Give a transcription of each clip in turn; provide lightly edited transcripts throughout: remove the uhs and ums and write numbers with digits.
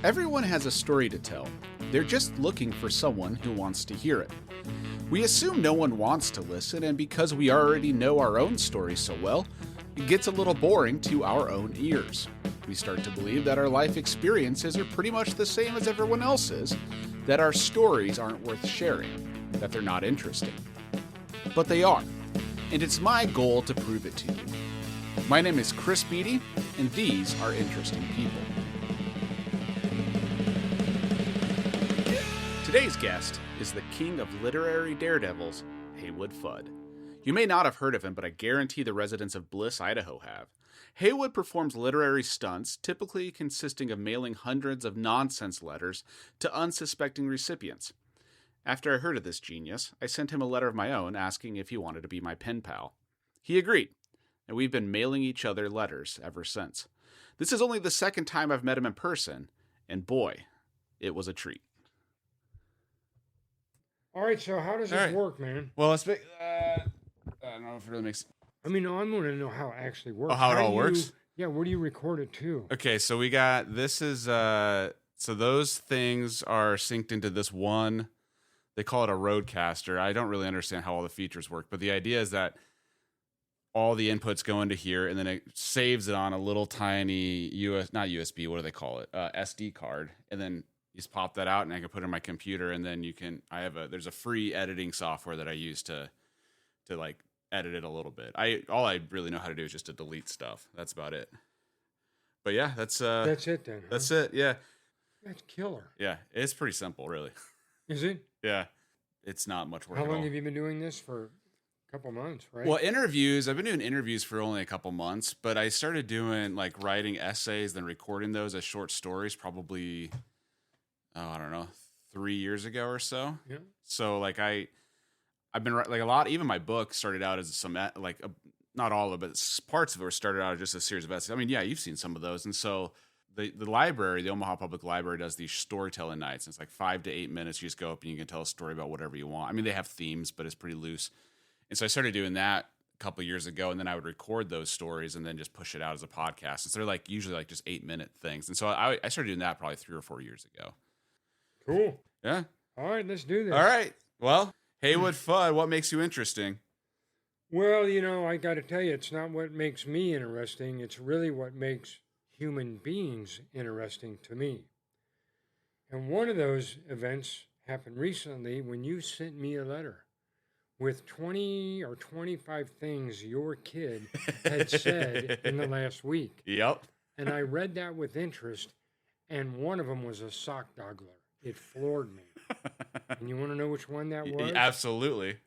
Everyone has a story to tell. They're just looking for someone who wants to hear it. We assume no one wants to listen, and because we already know our own story so well, it gets a little boring to our own ears. We start to believe that our life experiences are pretty much the same as everyone else's, that our stories aren't worth sharing, that they're not interesting. But they are, and it's my goal to prove it to you. My name is Chris Beatty, and these are Interesting People. Today's guest is the king of literary daredevils, Haywood Fudd. You may not have heard of him, but I guarantee the residents of Bliss, Idaho have. Haywood performs literary stunts, typically consisting of mailing hundreds of nonsense letters to unsuspecting recipients. After I heard of this genius, I sent him a letter of my own asking if he wanted to be my pen pal. He agreed, and we've been mailing each other letters ever since. This is only the second time I've met him in person, and boy, it was a treat. All right, so how does it work, man? Well, let's make... I don't know if it really makes... I mean, I'm going to know how it actually works. Oh, how it all works? Yeah, where do you record it to? Okay, so we got... This is... So those things are synced into this one... They call it a roadcaster. I don't really understand how all the features work, but the idea is that all the inputs go into here, and then it saves it on a little tiny not USB, what do they call it? SD card, and then you just pop that out, and I can put it in my computer, and then you can. There's a free editing software that I use to like edit it a little bit. All I really know how to do is just to delete stuff. That's about it. But yeah, that's it then. That's it. Yeah. That's killer. Yeah, it's pretty simple, really. Is it? Yeah, it's not much work. How at long all. have you been doing this for? Couple months, right? Well, interviews, I've been doing interviews for only a couple months, but I started doing like writing essays, then recording those as short stories probably, I don't know, 3 years ago or so. Yeah. So like I've been like a lot, even my book started out as some, not all of it, but parts of it were started out as just a series of essays. I mean, yeah, you've seen some of those. And so the library, the Omaha Public Library does these storytelling nights. And it's like 5 to 8 minutes. You just go up and you can tell a story about whatever you want. I mean, they have themes, but it's pretty loose. And so I started doing that a couple of years ago, and then I would record those stories and then just push it out as a podcast. And so they're like usually like just 8-minute things. And so I started doing that probably 3 or 4 years ago. Cool. Yeah. All right, let's do this. All right. Well, Haywood Fudd, what makes you interesting? Well, I got to tell you, it's not what makes me interesting. It's really what makes human beings interesting to me. And one of those events happened recently when you sent me a letter with 20 or 25 things your kid had said in the last week. Yep. And I read that with interest, and one of them was a sock doggler. It floored me. And you want to know which one that was? Absolutely.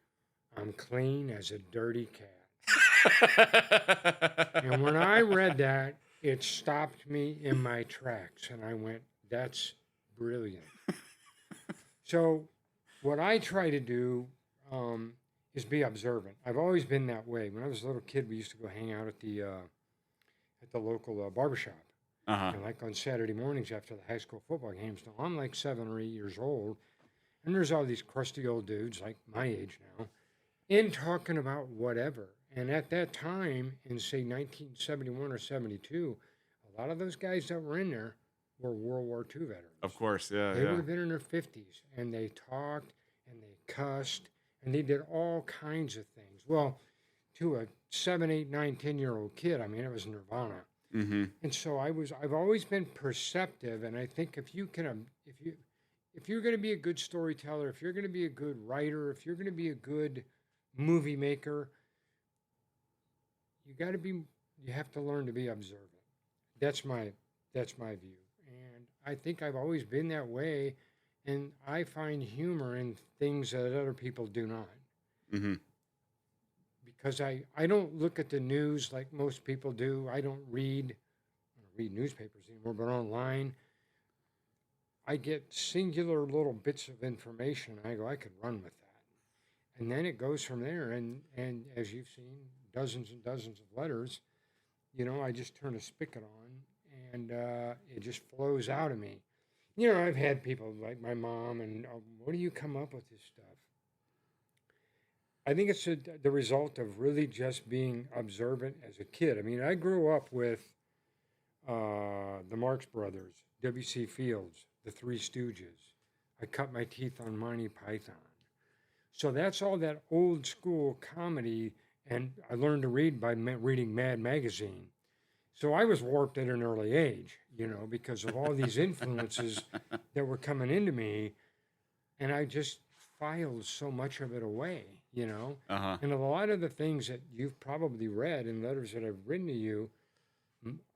I'm clean as a dirty cat. And when I read that, it stopped me in my tracks, and I went, that's brilliant. So what I try to do is be observant. I've always been that way. When I was a little kid, we used to go hang out at the local barbershop. Uh-huh. Like on Saturday mornings after the high school football games. Now, I'm like 7 or 8 years old, and there's all these crusty old dudes, like my age now, in talking about whatever. And at that time, in, say, 1971 or 72, a lot of those guys that were in there were World War II veterans. Of course, yeah. They would have been in their 50s, and they talked, and they cussed, and they did all kinds of things. Well, to a 7, 8, 9, 10-year-old kid, I mean, it was nirvana. Mm-hmm. And so I've always been perceptive, and I think if you're going to be a good storyteller, if you're going to be a good writer, if you're going to be a good movie maker, you have to learn to be observant. That's my view. And I think I've always been that way. And I find humor in things that other people do not. Mm-hmm. Because I don't look at the news like most people do. I don't read newspapers anymore, but online, I get singular little bits of information. I go, I could run with that. And then it goes from there. And as you've seen, dozens and dozens of letters, I just turn a spigot on, and it just flows out of me. I've had people like my mom, and where do you come up with this stuff? I think it's the result of really just being observant as a kid. I mean, I grew up with the Marx Brothers, W.C. Fields, The Three Stooges. I cut my teeth on Monty Python. So that's all that old school comedy, and I learned to read by reading Mad Magazine. So I was warped at an early age, because of all these influences that were coming into me, and I just filed so much of it away, Uh-huh. And a lot of the things that you've probably read in letters that I've written to you,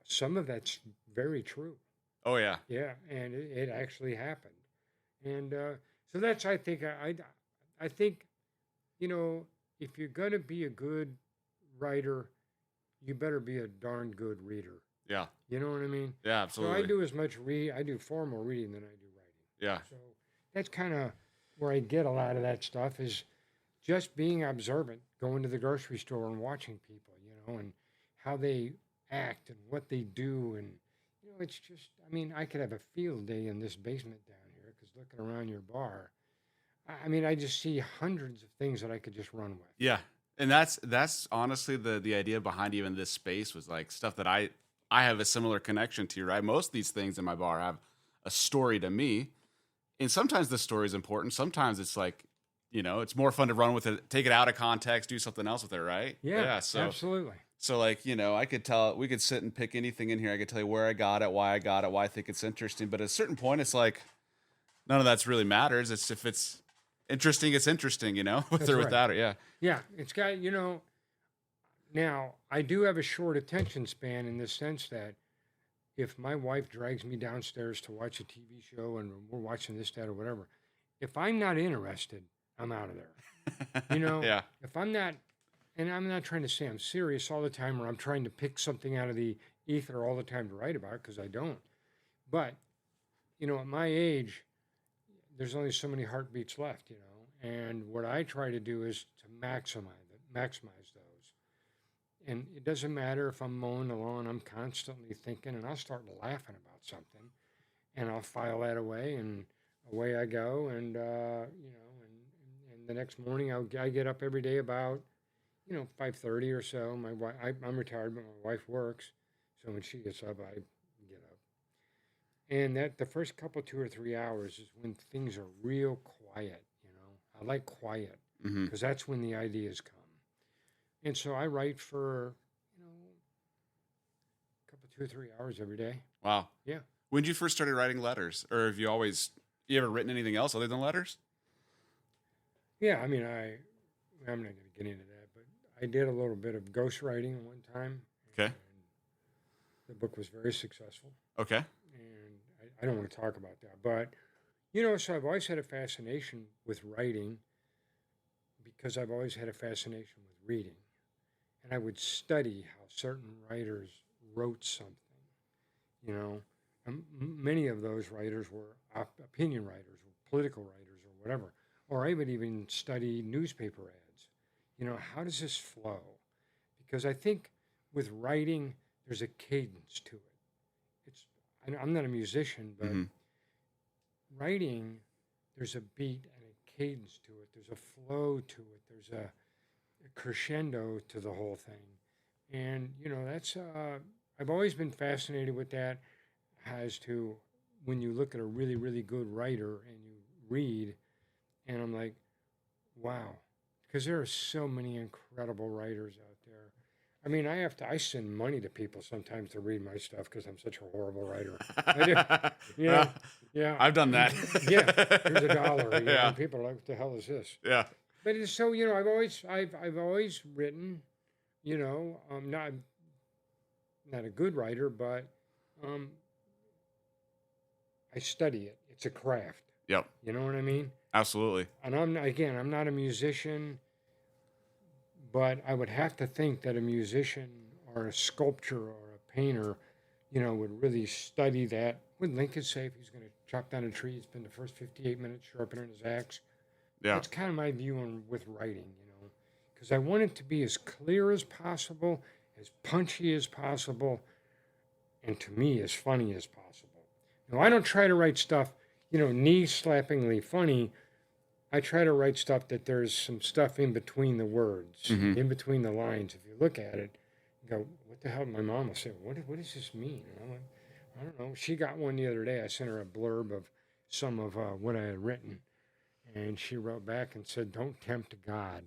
some of that's very true. Oh yeah. Yeah, and it actually happened. And so that's, I think, I think, if you're going to be a good writer, you better be a darn good reader. Yeah. You know what I mean? Yeah, absolutely. So I do as much I do far more reading than I do writing. Yeah. So that's kind of where I get a lot of that stuff, is just being observant, going to the grocery store and watching people, and how they act and what they do. And, it's just, I could have a field day in this basement down here, because looking around your bar, I just see hundreds of things that I could just run with. Yeah. And that's honestly the idea behind even this space, was like stuff that I have a similar connection to, right? Most of these things in my bar have a story to me. And sometimes the story is important. Sometimes it's like, it's more fun to run with it, take it out of context, do something else with it, right? Yeah, So absolutely. So like, I could we could sit and pick anything in here. I could tell you where I got it, why I think it's interesting. But at a certain point, it's like, none of that's really matters. It's if it's interesting, it's interesting, with or without it. Yeah. Yeah. It's got, now I do have a short attention span, in the sense that if my wife drags me downstairs to watch a TV show and we're watching this, that, or whatever, if I'm not interested, I'm out of there. Yeah. If I'm not, and I'm not trying to say I'm serious all the time, or I'm trying to pick something out of the ether all the time to write about, because I don't. But, at my age, there's only so many heartbeats left, and what I try to do is to maximize those. And it doesn't matter if I'm mowing the lawn, I'm constantly thinking, and I'll start laughing about something, and I'll file that away, and away I go. And, and the next morning I get up every day about, 5:30 or so. I'm retired, but my wife works. So when she gets up, I get up. And that the first couple, 2 or 3 hours, is when things are real quiet. I like quiet, because that's when the ideas come. And so I write for, a couple, 2 or 3 hours every day. Wow. Yeah. When did you first started writing letters, or have you ever written anything else other than letters? Yeah. I'm not going to get into that, but I did a little bit of ghostwriting one time. Okay. And the book was very successful. Okay. And I don't want to talk about that, but, so I've always had a fascination with writing, because I've always had a fascination with reading. And I would study how certain writers wrote something, And many of those writers were opinion writers, or political writers, or whatever. Or I would even study newspaper ads. How does this flow? Because I think with writing, there's a cadence to it. I'm not a musician, but writing, there's a beat and a cadence to it. There's a flow to it. There's a crescendo to the whole thing. And, that's, I've always been fascinated with that, as to when you look at a really, really good writer and you read, and I'm like, wow, because there are so many incredible writers out there. I send money to people sometimes to read my stuff, because I'm such a horrible writer. I do. Yeah. I've done that. Yeah. Here's $1. Yeah. And people are like, what the hell is this? Yeah. But it's so, I've always written, not a good writer, but I study it. It's a craft. Yep. You know what I mean? Absolutely. And I'm not a musician, but I would have to think that a musician or a sculptor or a painter, would really study that. Would Lincoln say if he's going to chop down a tree, he'd spend the first 58 minutes sharpening his axe? Yeah. That's kind of my view with writing, because I want it to be as clear as possible, as punchy as possible, and to me, as funny as possible. Now, I don't try to write stuff, knee-slappingly funny. I try to write stuff that there's some stuff in between the words, in between the lines. If you look at it, go, what the hell? My mom will say, what does this mean? And I'm like, I don't know. She got one the other day. I sent her a blurb of some of what I had written, and she wrote back and said, "Don't tempt God."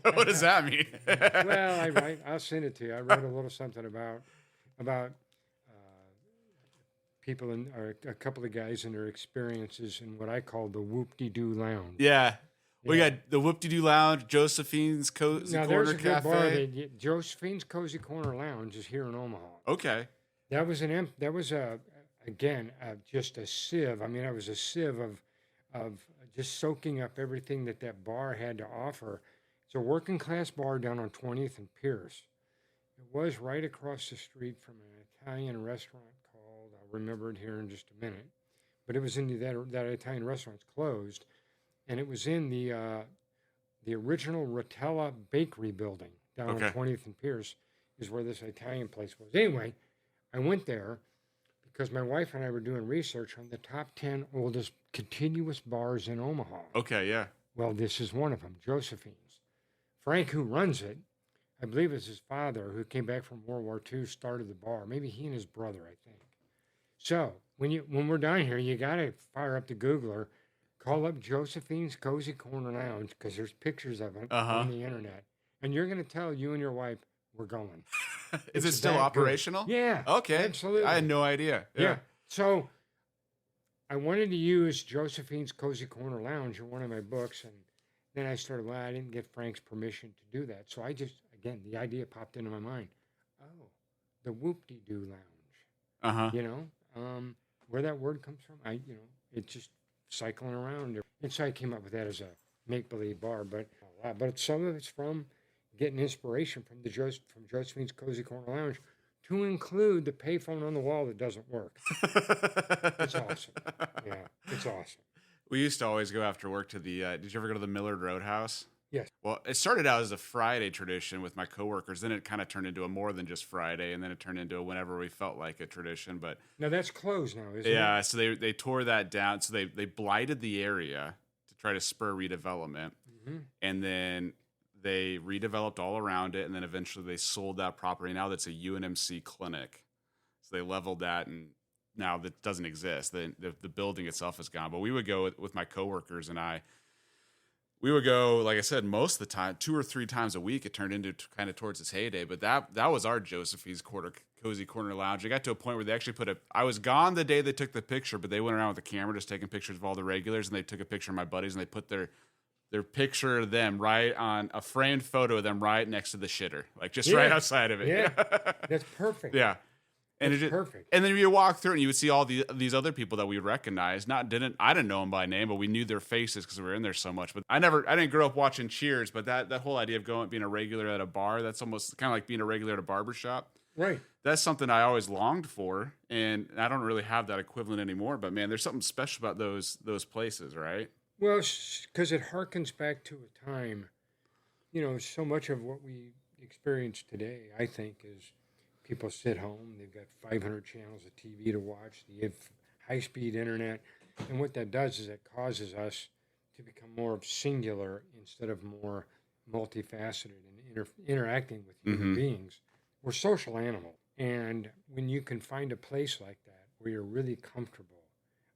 What does that mean? Well, I'll send it to you. I wrote a little something about people or a couple of guys and their experiences in what I call the whoop-de-doo lounge. Yeah. We Yeah. got the Whoop-de-Doo Lounge, Josephine's Cozy Now Corner there's a good bar. Cafe. Josephine's Cozy Corner Lounge is here in Omaha. Okay. That was that was again just a sieve. I mean, it was a sieve of just soaking up everything that bar had to offer. It's a working class bar down on 20th and Pierce. It was right across the street from an Italian restaurant called, I'll remember it here in just a minute, but it was in that Italian restaurant's closed, and it was in the original Rotella Bakery building down Okay. on 20th and Pierce is where this Italian place was. Anyway, I went there because my wife and I were doing research on the top 10 oldest contiguous bars in Omaha. Okay, yeah. Well, this is one of them, Josephine's. Frank, who runs it, I believe it's his father, who came back from World War II, started the bar. Maybe he and his brother, I think. So when we're down here, you got to fire up the Googler, call up Josephine's Cozy Corner Lounge, because there's pictures of it on the internet. And you're going to tell you and your wife, we're going. Is it It's still that operational? good. Yeah. Okay. Absolutely. I had no idea. Yeah. So I wanted to use Josephine's Cozy Corner Lounge in one of my books, and then I started, well, I didn't get Frank's permission to do that. So I just, again, the idea popped into my mind. Oh, the whoop-de-doo lounge. Uh-huh. You know, where that word comes from, it's just cycling around. And so I came up with that as a make-believe bar, but some of it's from getting inspiration from from Josephine's Cozy Corner Lounge, to include the payphone on the wall that doesn't work. It's awesome. Yeah, it's awesome. We used to always go after work to the, did you ever go to the Millard Roadhouse? Yes. Well, it started out as a Friday tradition with my coworkers. Then it kind of turned into a more than just Friday, and then it turned into a whenever we felt like a tradition. But Now that's closed now, isn't it? yeah, so they tore that down. So they blighted the area to try to spur redevelopment, Mm-hmm. and then they redeveloped all around it, and then eventually they sold that property. Now that's a UNMC clinic. So they leveled that, and now that doesn't exist. The building itself is gone. But we would go with my coworkers and I. We would go, like I said, most of the time, 2 or 3 times a week. It turned into kind of towards its heyday. But that was our Josephine's Cozy Corner Lounge. It got to a point where they actually I was gone the day they took the picture, but they went around with the camera just taking pictures of all the regulars, and they took a picture of my buddies, and they put their picture of them right on a framed photo of them right next to the shitter, like just right outside of it. Yeah, that's perfect. Yeah. And That's perfect. And then you walk through it and you would see all these other people that we recognized. I didn't know them by name, but we knew their faces because we were in there so much. But I didn't grow up watching Cheers, but that whole idea of being a regular at a bar, that's almost kind of like being a regular at a barbershop. Right. That's something I always longed for, and I don't really have that equivalent anymore. But man, there's something special about those places, right? Well, because it harkens back to a time, so much of what we experience today, I think, is people sit home, they've got 500 channels of TV to watch, they have high-speed internet, and what that does is it causes us to become more of singular instead of more multifaceted and interacting with human beings. We're social animals, and when you can find a place like that where you're really comfortable,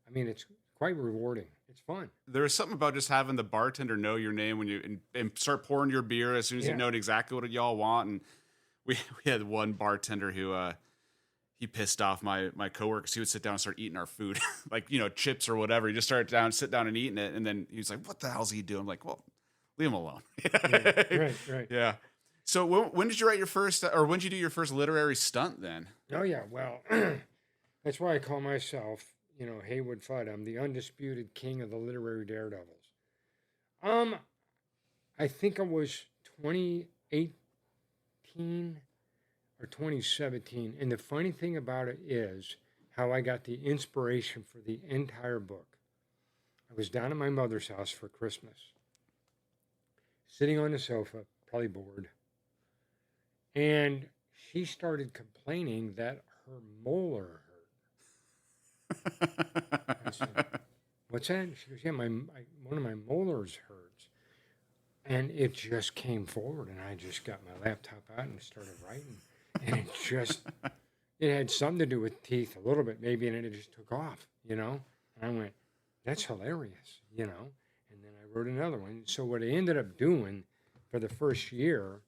I mean, it's quite rewarding. It's fun. There was something about just having the bartender know your name when you and start pouring your beer as soon as you know exactly what y'all want. And we had one bartender who he pissed off my coworkers. He would sit down and start eating our food, like chips or whatever. He just sit down and eating it, and then he was like, "What the hell's he doing?" I'm like, "Well, leave him alone." Right. Yeah. So when did you write your first, or when did you do your first literary stunt? Then? Oh yeah, well, that's why I call myself, Haywood Fudd. I'm the undisputed king of the literary daredevils. I think it was 2018 or 2017, and the funny thing about it is how I got the inspiration for the entire book. I was down at my mother's house for Christmas, sitting on the sofa, probably bored, and she started complaining that her molar hurt. I said, "What's that?" She goes, "Yeah, one of my molars hurts." And it just came forward, and I just got my laptop out and started writing. And it had something to do with teeth a little bit, maybe, and it just took off, And I went, that's hilarious, And then I wrote another one. So what I ended up doing for the first year,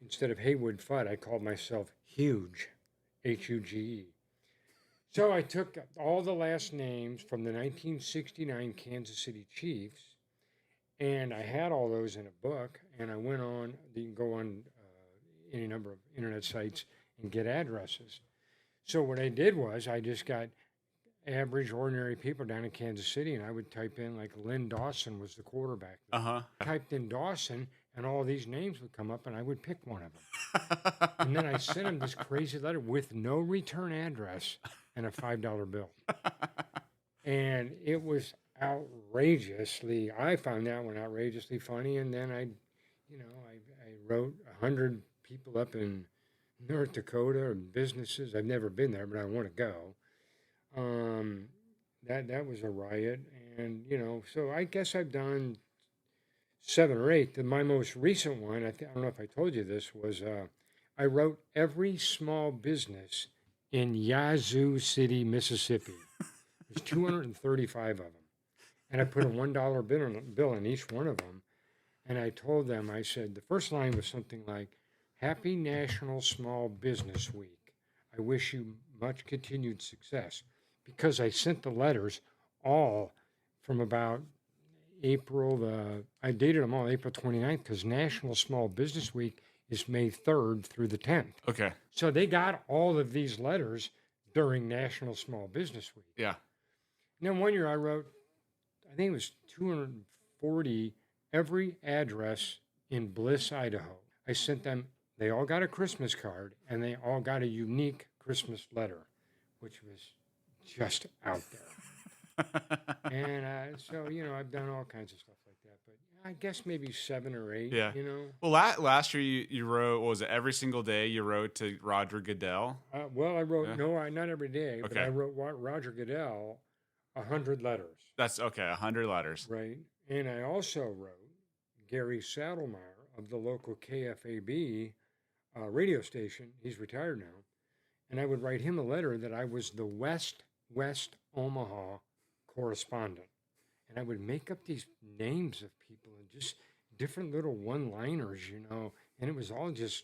instead of Haywood Fudd, I called myself Huge, Huge. So I took all the last names from the 1969 Kansas City Chiefs, and I had all those in a book, and I went on, you can go on any number of internet sites and get addresses. So what I did was I just got average, ordinary people down in Kansas City, and I would type in, like, Lynn Dawson was the quarterback. Typed in Dawson, and all these names would come up, and I would pick one of them. And then I sent him this crazy letter with no return address and a $5 bill. And it was outrageously, I found that one outrageously funny. And then I wrote 100 people up in North Dakota and businesses. I've never been there, but I want to go. That was a riot. And, so I guess I've done 7 or 8. My most recent one, I don't know if I told you this, was I wrote every small business in Yazoo City, Mississippi. There's 235 of them. And I put a $1 bill in each one of them. And I told them, I said, the first line was something like, Happy National Small Business Week. I wish you much continued success. Because I sent the letters all from about I dated them all April 29th, because National Small Business Week is May 3rd through the 10th. Okay. So they got all of these letters during National Small Business Week. Yeah. And then one year I wrote, I think it was 240 every address in Bliss, Idaho. I sent them, they all got a Christmas card, and they all got a unique Christmas letter, which was just out there. And so, I've done all kinds of stuff like that, but I guess maybe 7 or 8, Yeah. Well, last year you wrote, what was it, every single day you wrote to Roger Goodell? Well, I wrote, not every day, but I wrote Roger Goodell 100 letters. That's okay, 100 letters. Right. And I also wrote Gary Saddlemeyer of the local KFAB radio station. He's retired now. And I would write him a letter that I was the West Omaha correspondent. And I would make up these names of people and just different little one-liners, and it was all just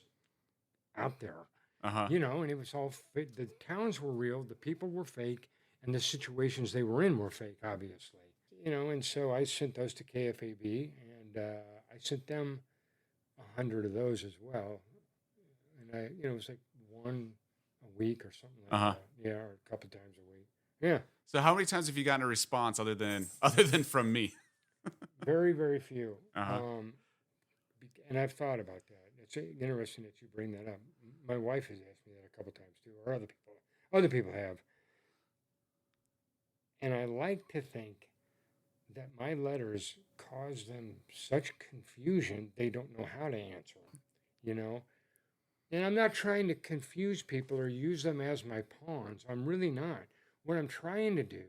out there, and it was all fake. The towns were real, the people were fake, and the situations they were in were fake, obviously. And so I sent those to KFAB, and I sent them 100 of those as well. And it was like one a week or something like that. Yeah, or a couple times a week. Yeah. So how many times have you gotten a response other than from me? Very, very few. And I've thought about that. It's interesting that you bring that up. My wife has asked me that a couple times too, or other people have. And I like to think that my letters cause them such confusion they don't know how to answer them, And I'm not trying to confuse people or use them as my pawns. I'm really not. What I'm trying to do,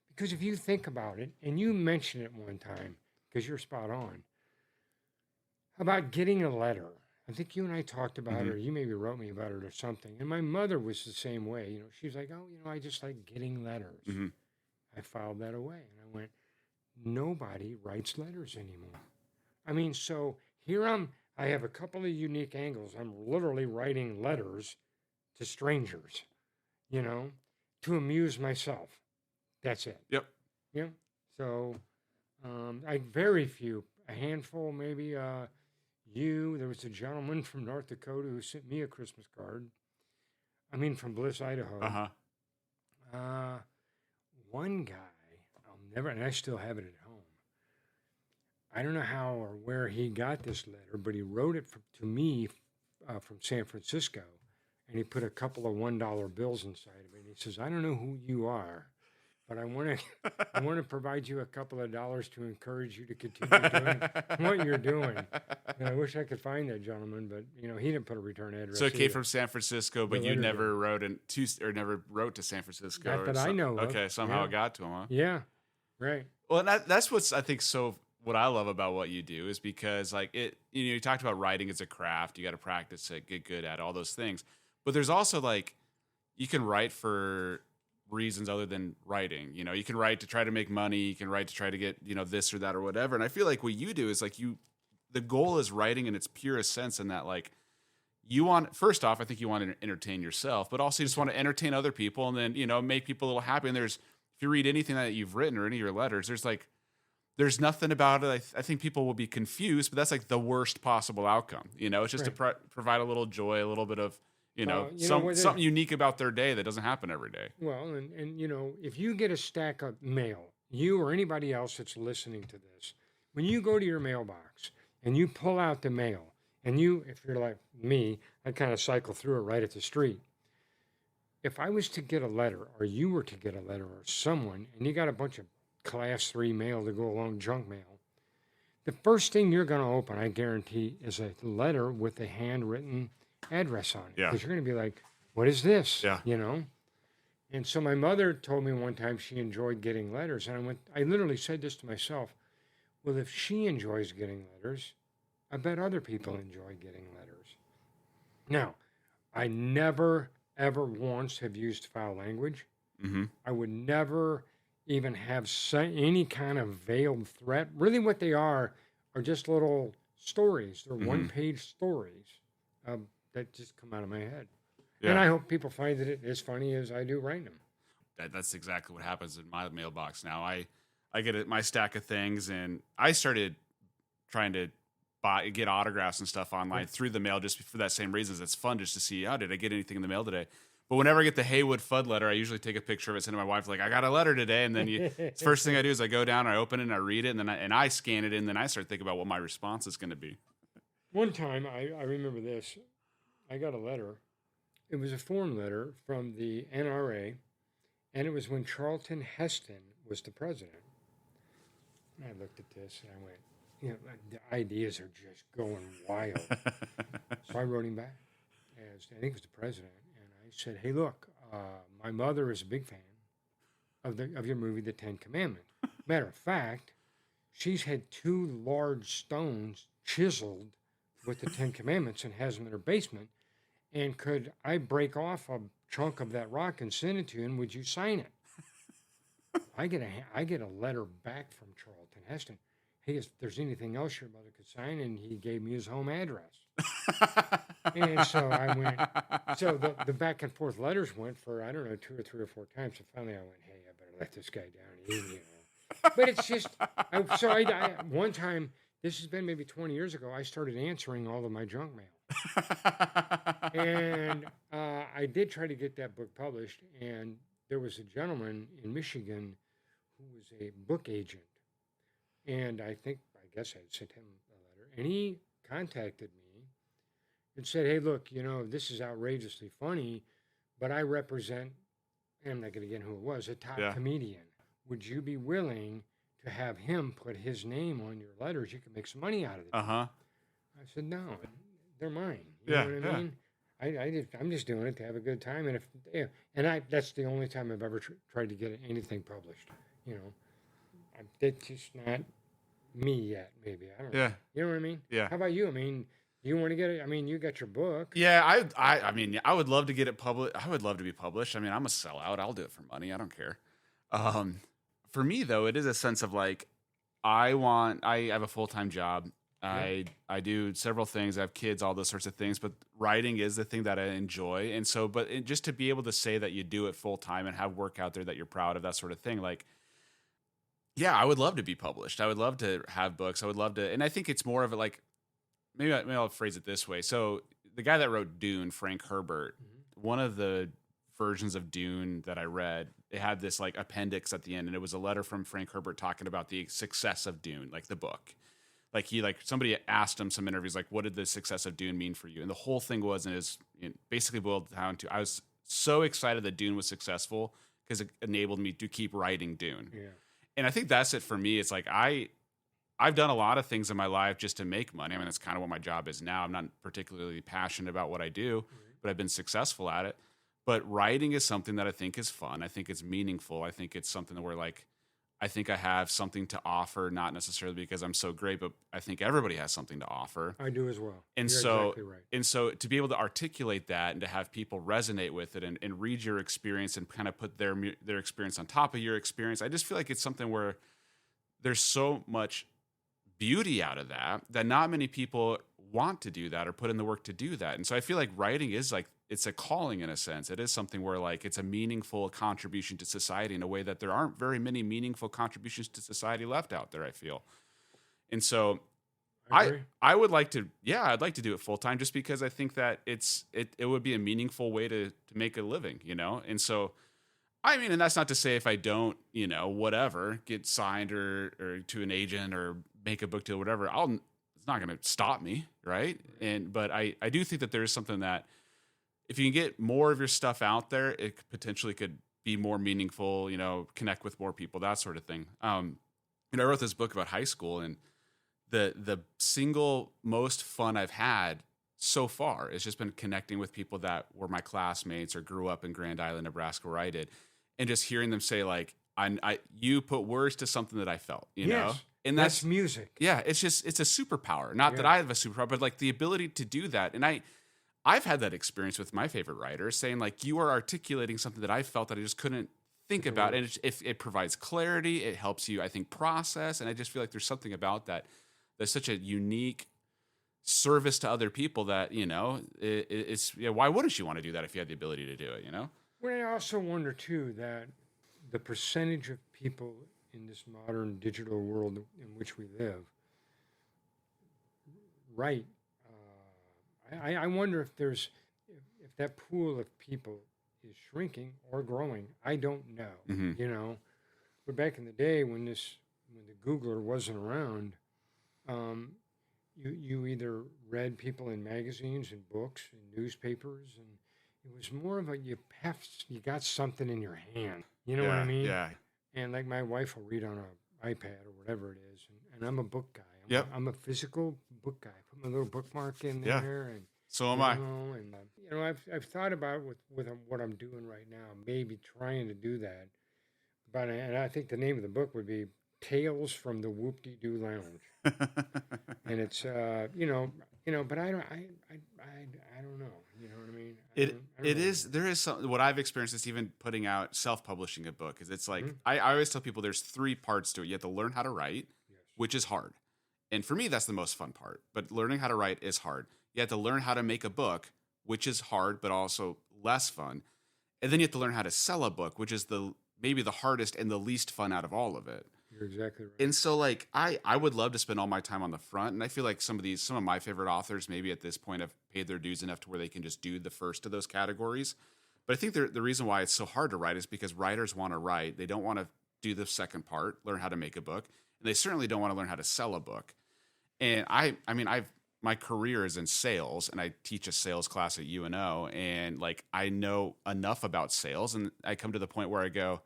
because if you think about it, and you mentioned it one time, because you're spot on, about getting a letter. I think you and I talked about it, or you maybe wrote me about it or something. And my mother was the same way. She's like, I just like getting letters. I filed that away. And I went, nobody writes letters anymore. I mean, so here I have a couple of unique angles. I'm literally writing letters to strangers, to amuse myself. That's it. Yep. Yeah. So a handful maybe. There was a gentleman from North Dakota who sent me a Christmas card. From Bliss, Idaho. One guy, and I still have it at home. I don't know how or where he got this letter, but he wrote it to me from San Francisco, and he put a couple of $1 bills inside of it. And he says, I don't know who you are, but I want to provide you a couple of dollars to encourage you to continue doing what you're doing. And I wish I could find that gentleman, but he didn't put a return address. So it came from San Francisco, but you never wrote never wrote to San Francisco. Not that I know of. Okay, somehow it got to him, huh? Yeah, right. Well, that's what's I think so what I love about what you do is because like you talked about writing as a craft. You got to practice it, get good at it, all those things. But there's also like, you can write for reasons other than writing. You can write to try to make money. You can write to try to get, this or that or whatever. And I feel like what you do is like the goal is writing in its purest sense, in that like first off, I think you want to entertain yourself, but also you just want to entertain other people and then, make people a little happy. And if you read anything that you've written or any of your letters, there's nothing about it. I think people will be confused, but that's like the worst possible outcome. It's just to provide a little joy, a little bit of, something unique about their day that doesn't happen every day. Well, and if you get a stack of mail, you or anybody else that's listening to this, when you go to your mailbox and you pull out the mail, and if you're like me, I kind of cycle through it right at the street. If I was to get a letter, or you were to get a letter, or someone, and you got a bunch of class 3 mail to go along, junk mail, the first thing you're going to open, I guarantee, is a letter with a handwritten address on it. Yeah. Because you're going to be like, what is this? Yeah. And so my mother told me one time she enjoyed getting letters. And I literally said this to myself, well, if she enjoys getting letters, I bet other people enjoy getting letters. Now, I never, ever once have used foul language. Mm-hmm. I would never even have any kind of veiled threat. Really what they are just little stories. They're one-page stories that just come out of my head. Yeah. And I hope people find it as funny as I do writing them. That's exactly what happens in my mailbox now. I get my stack of things, and I started trying to get autographs and stuff online through the mail just for that same reason. It's fun just to see, did I get anything in the mail today? But whenever I get the Haywood Fudd letter, I usually take a picture of it, send it to my wife, like, I got a letter today. And then the first thing I do is I go down, I open it, and I read it, and then I scan it, and then I start thinking about what my response is going to be. One time, I remember this. I got a letter. It was a form letter from the NRA, and it was when Charlton Heston was the president. And I looked at this, and I went, the ideas are just going wild. So I wrote him back, I think it was the president, and I said, hey, look, my mother is a big fan of your movie, The Ten Commandments. Matter of fact, she's had 2 large stones chiseled with the Ten Commandments and has them in her basement. And could I break off a chunk of that rock and send it to you, and would you sign it? I get a letter back from Charlton Heston. Hey, if there's anything else your mother could sign, and he gave me his home address. And so I went, so the back and forth letters went for, I don't know, 2 or 3 or 4 times. So finally I went, hey, I better let this guy down. But it's just, I one time, this has been maybe 20 years ago, I started answering all of my junk mail. And I did try to get that book published, and there was a gentleman in Michigan who was a book agent. And I guess I sent him a letter, and he contacted me and said, hey, look, this is outrageously funny, but I represent, and I'm not going to get who it was, a top comedian. Would you be willing to have him put his name on your letters? You can make some money out of it. Uh-huh. I said, no, they're mine. You know what I mean? I'm just doing it to have a good time. And that's the only time I've ever tried to get anything published. It's just not me yet, maybe. I don't know. You know what I mean? Yeah. How about you? I mean, you want to get it? I mean, you got your book. Yeah, I mean, I would love to get it published. I would love to be published. I mean, I'm a sellout. I'll do it for money. I don't care. For me, though, it is a sense of like, I have a full-time job. I do several things. I have kids, all those sorts of things. But writing is the thing that I enjoy. And so, just to be able to say that you do it full-time and have work out there that you're proud of, that sort of thing, like, yeah, I would love to be published. I would love to have books. I would love to, and I think it's more of a like, maybe I'll phrase it this way. So the guy that wrote Dune, Frank Herbert, one of the versions of Dune that I read, it had this like appendix at the end, and it was a letter from Frank Herbert talking about the success of Dune, like the book. Like somebody asked him some interviews, like, what did the success of Dune mean for you? And the whole thing was, and it was basically boiled down to, I was so excited that Dune was successful because it enabled me to keep writing Dune. Yeah. And I think that's it for me. It's like I've done a lot of things in my life just to make money. I mean, that's kind of what my job is now. I'm not particularly passionate about what I do, but I've been successful at it. But writing is something that I think is fun. I think it's meaningful. I think it's something where like I think I have something to offer, not necessarily because I'm so great, but I think everybody has something to offer. I do as well. And You're so, exactly right. and so to be able to articulate that and to have people resonate with it and read your experience and kind of put their experience on top of your experience, I just feel like it's something where there's so much beauty out of that not many people want to do that or put in the work to do that. And so I feel like writing is like, it's a calling in a sense. It is something where like it's a meaningful contribution to society in a way that there aren't very many meaningful contributions to society left out there, I feel. And so Agree. I would like to, yeah, I'd like to do it full time just because I think that it would be a meaningful way to make a living, you know? And so, I mean, and that's not to say if I don't, you know, whatever, get signed or to an agent or make a book deal, whatever, it's not going to stop me. Right. But I do think that there is something that if you can get more of your stuff out there, it potentially could be more meaningful, you know, connect with more people, that sort of thing. You know, I wrote this book about high school, and the single most fun I've had so far has just been connecting with people that were my classmates or grew up in Grand Island, Nebraska, where I did, and just hearing them say like, you put words to something that I felt, you know, and that's music. Yeah, it's a superpower. Not that I have a superpower, but like the ability to do that. And I've had that experience with my favorite writers saying like, you are articulating something that I felt that I just couldn't think about. And if it provides clarity, it helps you, I think, process. And I just feel like there's something about that that's such a unique service to other people that, you know, it's why wouldn't you want to do that if you had the ability to do it, you know? Well, I also wonder too that the percentage of people in this modern digital world in which we live write. I wonder if if that pool of people is shrinking or growing. I don't know, you know. But back in the day when the Googler wasn't around, you either read people in magazines and books and newspapers, and it was more of a you got something in your hand. You know what I mean? Yeah. And like my wife will read on an iPad or whatever it is, and I'm a book guy. I'm a physical book guy. Put my little bookmark in there, and so am I. And you know, I've thought about with what I'm doing right now, maybe trying to do that. But and I think the name of the book would be Tales from the Whoop-De-Doo Lounge, and it's but I don't know. You know what I mean? There is some, what I've experienced is even putting out self-publishing a book is it's like I always tell people there's 3 parts to it. You have to learn how to write, which is hard. And for me, that's the most fun part. But learning how to write is hard. You have to learn how to make a book, which is hard, but also less fun. And then you have to learn how to sell a book, which is maybe the hardest and the least fun out of all of it. You're exactly right. And so like I would love to spend all my time on the front. And I feel like some of my favorite authors maybe at this point have paid their dues enough to where they can just do the first of those categories. But I think the reason why it's so hard to write is because writers want to write. They don't want to do the second part, learn how to make a book. And they certainly don't want to learn how to sell a book. And my career is in sales, and I teach a sales class at UNO, and like I know enough about sales, and I come to the point where I go,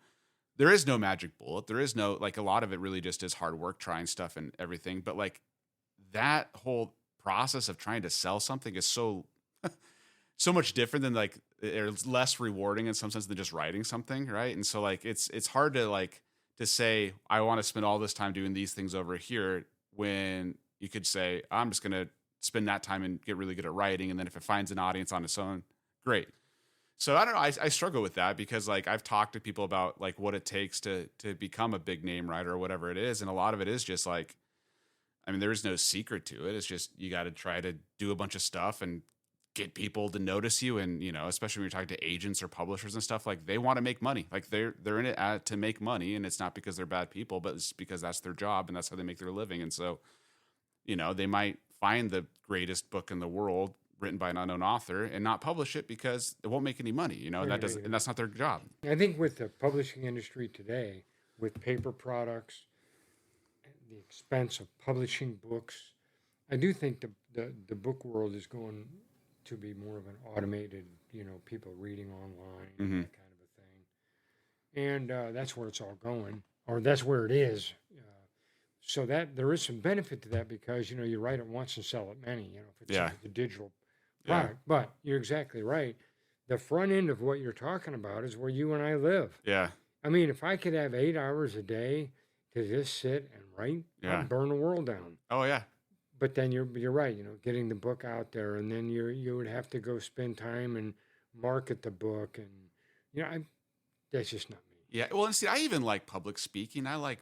there is no magic bullet. There is no, like, a lot of it really just is hard work, trying stuff and everything. But like that whole process of trying to sell something is so much different than like, it's less rewarding in some sense than just writing something, right? And so like it's hard to say I want to spend all this time doing these things over here when you could say I'm just going to spend that time and get really good at writing, and then if it finds an audience on its own, great. So I don't know. I struggle with that because like I've talked to people about like what it takes to become a big name writer or whatever it is, and a lot of it is just like, I mean, there is no secret to it. It's just you got to try to do a bunch of stuff and get people to notice you, and you know, especially when you're talking to agents or publishers and stuff, like they want to make money. Like they're in it to make money, and it's not because they're bad people, but it's because that's their job and that's how they make their living. And so, you know, they might find the greatest book in the world written by an unknown author and not publish it because it won't make any money, you know, and that's not their job. I think with the publishing industry today, with paper products, the expense of publishing books, I do think the book world is going to be more of an automated, you know, people reading online, that kind of a thing. And that's where it's all going, or that's where it is. So that there is some benefit to that because, you know, you write it once and sell it many, you know, if it's the digital product. Yeah. But you're exactly right. The front end of what you're talking about is where you and I live. Yeah. I mean, if I could have 8 hours a day to just sit and write, Yeah. I'd burn the world down. Oh yeah. But then you're right, getting the book out there, and then you would have to go spend time and market the book, and that's just not me. Yeah. Well, and see, I even like public speaking. I like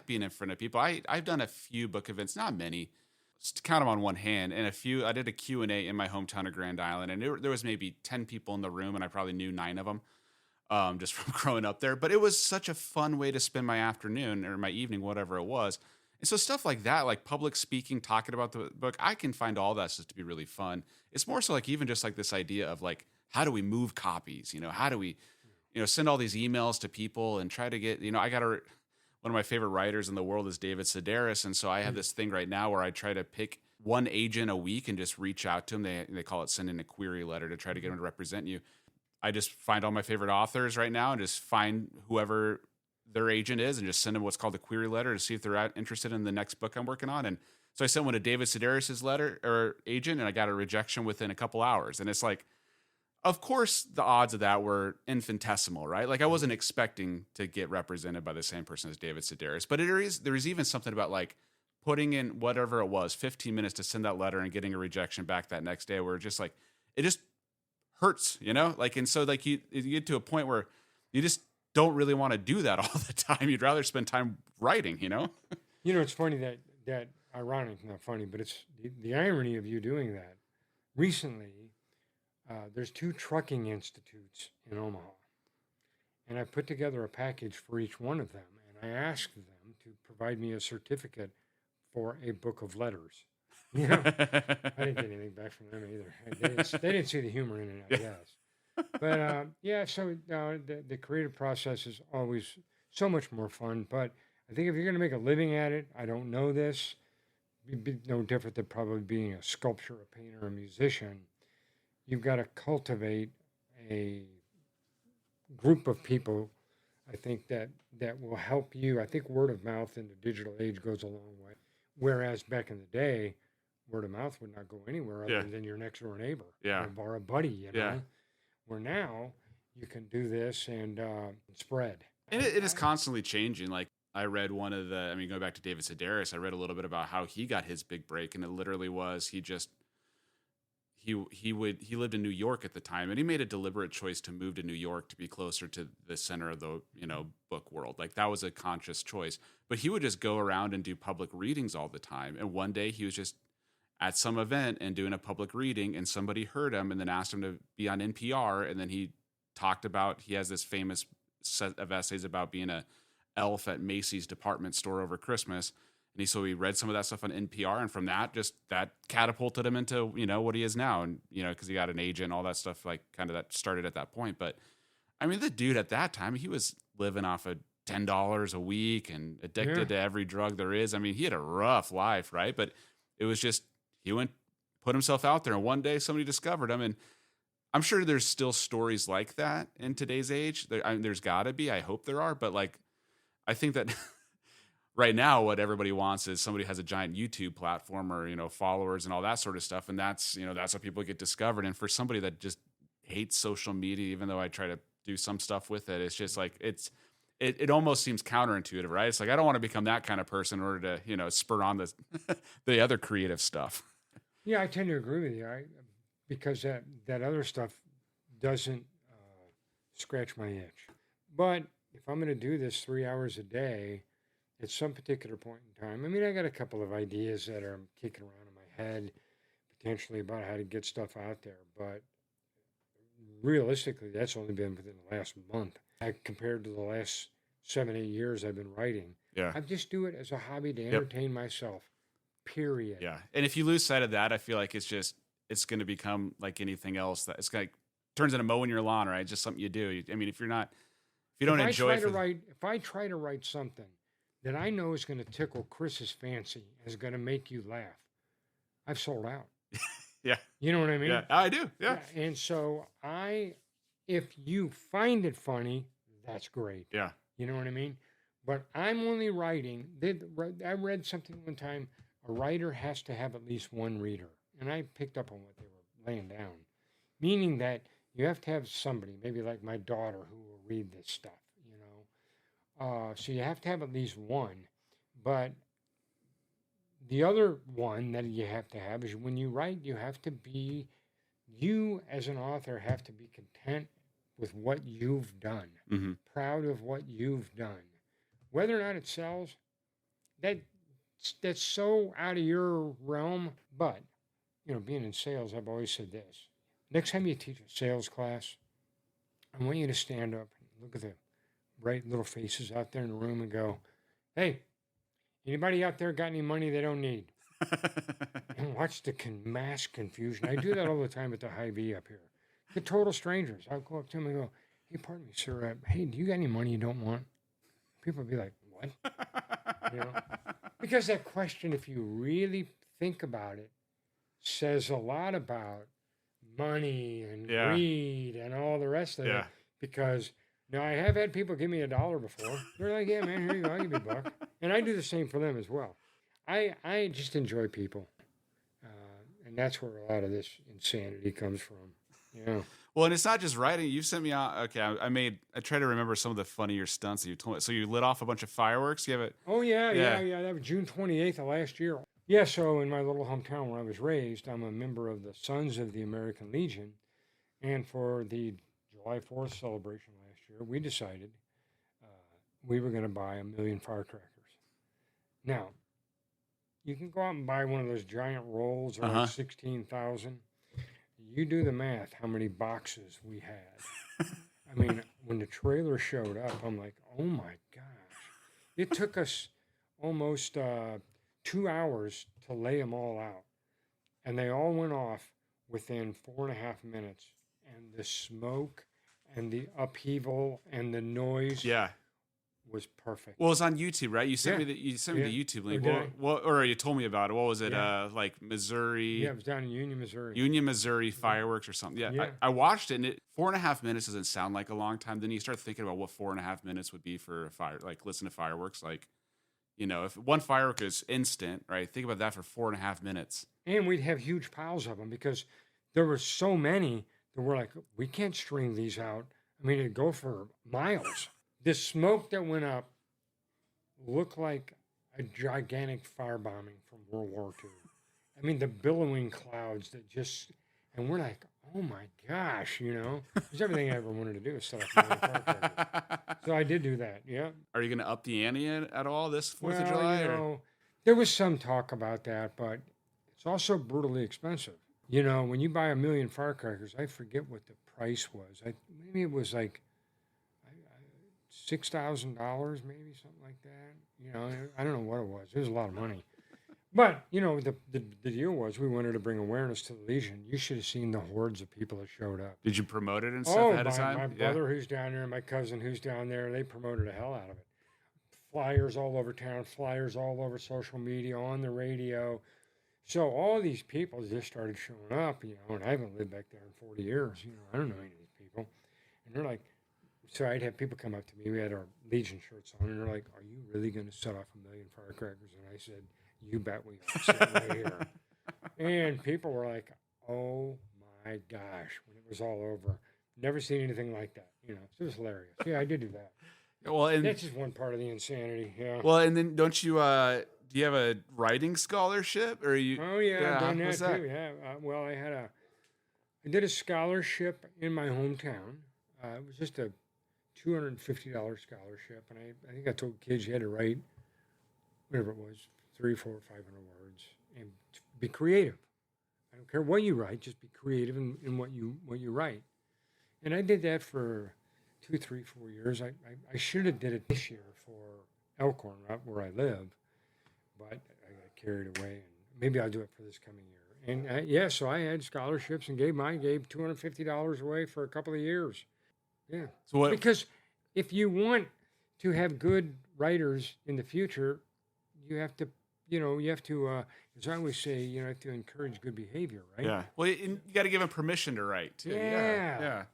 being in front of people. I've done a few book events, not many, just to count them on one hand, and a few. I did a Q&A in my hometown of Grand Island, and there was maybe 10 people in the room, and I probably knew 9 of them, just from growing up there. But it was such a fun way to spend my afternoon or my evening, whatever it was. And so stuff like that, like public speaking, talking about the book, I can find all that stuff to be really fun. It's more so like even just like this idea of like, how do we move copies? How do we, send all these emails to people and try to get, one of my favorite writers in the world is David Sedaris. And so I have this thing right now where I try to pick one agent a week and just reach out to them. They call it sending a query letter to try to get them to represent you. I just find all my favorite authors right now and just find whoever their agent is and just send them what's called a query letter to see if they're interested in the next book I'm working on. And so I sent one to David Sedaris's letter or agent, and I got a rejection within a couple hours. And it's like, of course, the odds of that were infinitesimal, right? Like I wasn't expecting to get represented by the same person as David Sedaris, but there is even something about like putting in whatever it was, 15 minutes to send that letter and getting a rejection back that next day, where just like it just hurts, like, and so like you get to a point where you just don't really want to do that all the time. You'd rather spend time writing, It's funny that ironic, not funny, but it's the irony of you doing that. Recently, there's 2 trucking institutes in Omaha, and I put together a package for each one of them, and I asked them to provide me a certificate for a book of letters. I didn't get anything back from them either. They didn't see the humor in it, I guess. But so the creative process is always so much more fun. But I think if you're going to make a living at it, I don't know this, it'd be no different than probably being a sculptor, a painter, a musician. You've got to cultivate a group of people, I think, that will help you. I think word of mouth in the digital age goes a long way. Whereas back in the day, word of mouth would not go anywhere other than your next door neighbor or a buddy, Where now you can do this and spread. And it is constantly changing. Like I read going back to David Sedaris, I read a little bit about how he got his big break, and it literally was he lived in New York at the time, and he made a deliberate choice to move to New York to be closer to the center of the book world. Like that was a conscious choice. But he would just go around and do public readings all the time. And one day he was just at some event and doing a public reading, and somebody heard him and then asked him to be on NPR. And then he talked about, he has this famous set of essays about being a elf at Macy's department store over Christmas. And he read some of that stuff on NPR, and from that catapulted him into, what he is now. And, cause he got an agent and all that stuff, like kind of that started at that point. But I mean, the dude at that time, he was living off of $10 a week and addicted to every drug there is. I mean, he had a rough life, right? But it was just, he put himself out there, and one day somebody discovered him. And I'm sure there's still stories like that in today's age. There's gotta be, I hope there are, but like, I think that right now what everybody wants is somebody has a giant YouTube platform or, followers and all that sort of stuff. And that's how people get discovered. And for somebody that just hates social media, even though I try to do some stuff with it, it's just like, it almost seems counterintuitive, right? It's like, I don't want to become that kind of person in order to, spur on the other creative stuff. Yeah, I tend to agree with you. Because that other stuff doesn't scratch my itch. But if I'm going to do this 3 hours a day, at some particular point in time, I mean, I got a couple of ideas that are kicking around in my head, potentially about how to get stuff out there. But realistically, that's only been within the last month. Compared to the last 7-8 years I've been writing. Yeah. I just do it as a hobby to entertain myself, period. Yeah. And if you lose sight of that, I feel like it's going to become like anything else. That it's like turns into mowing your lawn, right? It's just something you do. I mean, if you don't enjoy it. If I try to write something that I know is going to tickle Chris's fancy, is going to make you laugh, I've sold out. Yeah. You know what I mean? Yeah, I do. Yeah. And so if you find it funny, that's great. Yeah. You know what I mean? But I'm only writing. I read something one time, a writer has to have at least one reader. And I picked up on what they were laying down, meaning that you have to have somebody, maybe like my daughter, who will read this stuff, So you have to have at least one. But the other one that you have to have is when you write, you as an author have to be content with what you've done, Mm-hmm. proud of what you've done. Whether or not it sells, that that's so out of your realm. But, being in sales, I've always said this. Next time you teach a sales class, I want you to stand up and look at the bright little faces out there in the room and go, hey, anybody out there got any money they don't need? And watch the mass confusion. I do that all the time at the Hy-Vee up here. The total strangers. I'll go up to them and go, hey, pardon me, sir. Hey, do you got any money you don't want? People will be like, what? You know? Because that question, if you really think about it, says a lot about money and greed and all the rest of it. Because now I have had people give me $1 before. They're like, yeah, man, here you go. I'll give you $1. And I do the same for them as well. I just enjoy people. And that's where a lot of this insanity comes from. Yeah. Well, and it's not just writing. You sent me out. Okay, I tried to remember some of the funnier stunts that you told me. So you lit off a bunch of fireworks. You have it. Oh yeah. That was June 28th of last year. Yeah. So in my little hometown where I was raised, I'm a member of the Sons of the American Legion, and for the July 4th celebration last year, we decided we were going to buy 1 million firecrackers. Now, you can go out and buy one of those giant rolls, around 16,000. You do the math, how many boxes we had. I mean, when the trailer showed up, I'm like, oh my gosh. It took us almost 2 hours to lay them all out. And they all went off within 4.5 minutes. And the smoke and the upheaval and the noise was perfect. Well, it's on YouTube, right? You sent me the YouTube link. Or you told me about it. What was it? Like Missouri? Yeah, it was down in Union, Missouri. Union, Missouri fireworks or something. Yeah. I watched it, and 4.5 minutes doesn't sound like a long time. Then you start thinking about what 4.5 minutes would be for a fire, like listen to fireworks. Like, if one firework is instant, right? Think about that for 4.5 minutes. And we'd have huge piles of them because there were so many that we're like, we can't string these out. I mean, it'd go for miles. The smoke that went up looked like a gigantic firebombing from World War II. I mean, the billowing clouds that and we're like, oh my gosh, It's everything I ever wanted to do is set up my own firecracker. So I did do that, yeah. Are you going to up the ante at all this 4th of July? There was some talk about that, but it's also brutally expensive. When you buy 1 million firecrackers, I forget what the price was. Maybe it was like $6,000, maybe something like that. I don't know what it was. It was a lot of money. But, the deal was we wanted to bring awareness to the Legion. You should have seen the hordes of people that showed up. Did you promote it and stuff ahead of time? My brother who's down there and my cousin who's down there, they promoted the hell out of it. Flyers all over town, flyers all over social media, on the radio. So all these people just started showing up, and I haven't lived back there in 40 years. I don't know any of these people. And they're like, so I'd have people come up to me. We had our Legion shirts on, and they're like, are you really going to set off 1 million firecrackers? And I said, you bet we are, sitting right here. And people were like, oh my gosh, when it was all over. Never seen anything like that. So it was hilarious. Yeah, I did do that. Well, and that's just one part of the insanity. Yeah. Well, and then don't you, do you have a writing scholarship? Or you? Oh, yeah, I've done that too. Yeah. Well, I did a scholarship in my hometown. It was just a $250 scholarship, and I think I told kids you had to write whatever it was, 300, 400, 500 words, and be creative. I don't care what you write, just be creative in what you write. And I did that for 2, 3, 4 years. I should have did it this year for Elkhorn, right where I live, but I got carried away, and maybe I'll do it for this coming year. And so I had scholarships and gave $250 away for a couple of years. Yeah. So because if you want to have good writers in the future, you have to, as I always say, you have to encourage good behavior, right? Yeah. Well, you got to give them permission to write, too. Yeah.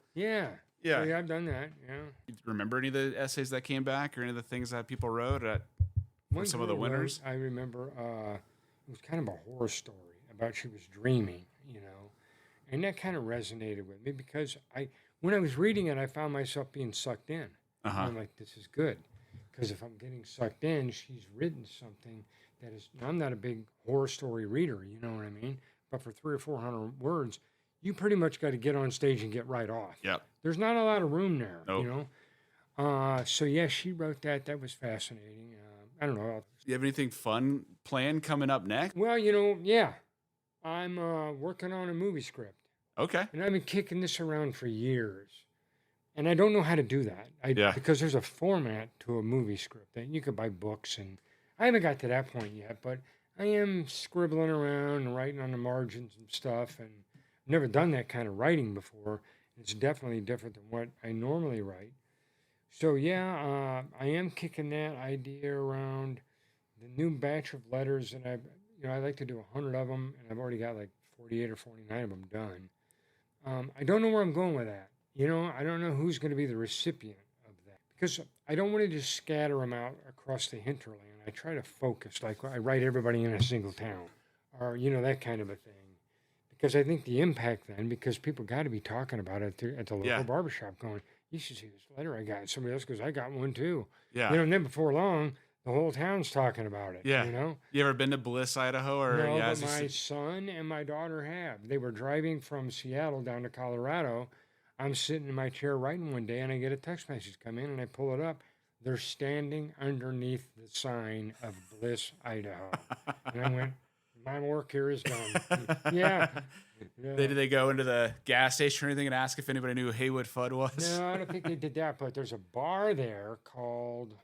So, I've done that, yeah. You remember any of the essays that came back or any of the things that people wrote at some of the winners? I remember it was kind of a horror story about she was dreaming, and that kind of resonated with me because when I was reading it, I found myself being sucked in. I'm like, this is good. Because if I'm getting sucked in, she's written something that is. I'm not a big horror story reader, you know what I mean? But for 300 or 400 words, you pretty much got to get on stage and get right off. Yep. There's not a lot of room there, Nope. you know? So, yeah, she wrote that. That was fascinating. I don't know. You have anything fun planned coming up next? Well, you know, yeah. I'm working on a movie script. Okay. And I've been kicking this around for years. And I don't know how to do that. Yeah. Because there's a format to a movie script that you could buy books, and I haven't got to that point yet, but I am scribbling around and writing on the margins and stuff, and I've never done that kind of writing before. It's definitely different than what I normally write. So yeah, I am kicking that idea around. The new batch of letters, and I like to do 100 of them, and I've already got like 48 or 49 of them done. I don't know where I'm going with that. You know, I don't know who's going to be the recipient of that, because I don't want to just scatter them out across the hinterland. I try to focus, like I write everybody in a single town, or, you know, that kind of a thing. Because I think the impact then, because people got to be talking about it at the local barbershop going, you should see this letter I got. And somebody else goes, I got one too. Yeah. You know, and then before long, the whole town's talking about it. Yeah. You know? You ever been to Bliss, Idaho? Or No, yeah, but my son and my daughter have. They were driving from Seattle down to Colorado. I'm sitting in my chair writing one day, and I get a text message come in, and I pull it up. They're standing underneath the sign of Bliss, Idaho. And I went, my work here is done. Yeah. Did they go into the gas station or anything and ask if anybody knew who Haywood Fudd was? No, I don't think they did that, but there's a bar there called,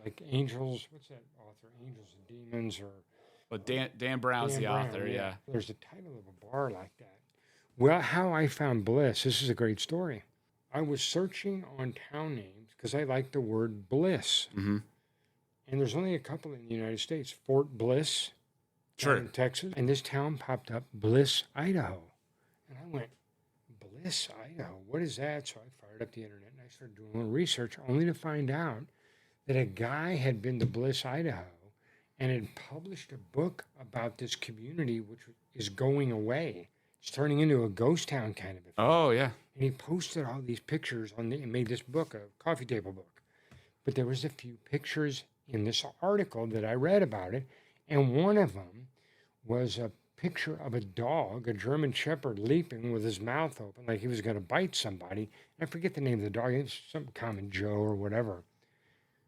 like, Angels. What's that author? Angels and Demons, or... Well, Dan Brown's Dan the Brown, author, yeah. There's a title of a bar like that. Well, how I found Bliss, this is a great story. I was searching on town names because I like the word bliss. Mm-hmm. And there's only a couple in the United States. Fort Bliss, Sure. in Texas. And this town popped up, Bliss, Idaho. And I went, Bliss, Idaho? What is that? So I fired up the internet and I started doing a little research, only to find out that a guy had been to Bliss, Idaho, and had published a book about this community, which is going away. It's turning into a ghost town kind of a thing. Oh, yeah. And he posted all these pictures and made this book, a coffee table book. But there was a few pictures in this article that I read about it, and one of them was a picture of a dog, a German Shepherd, leaping with his mouth open like he was going to bite somebody. I forget the name of the dog. It was some common Joe or whatever.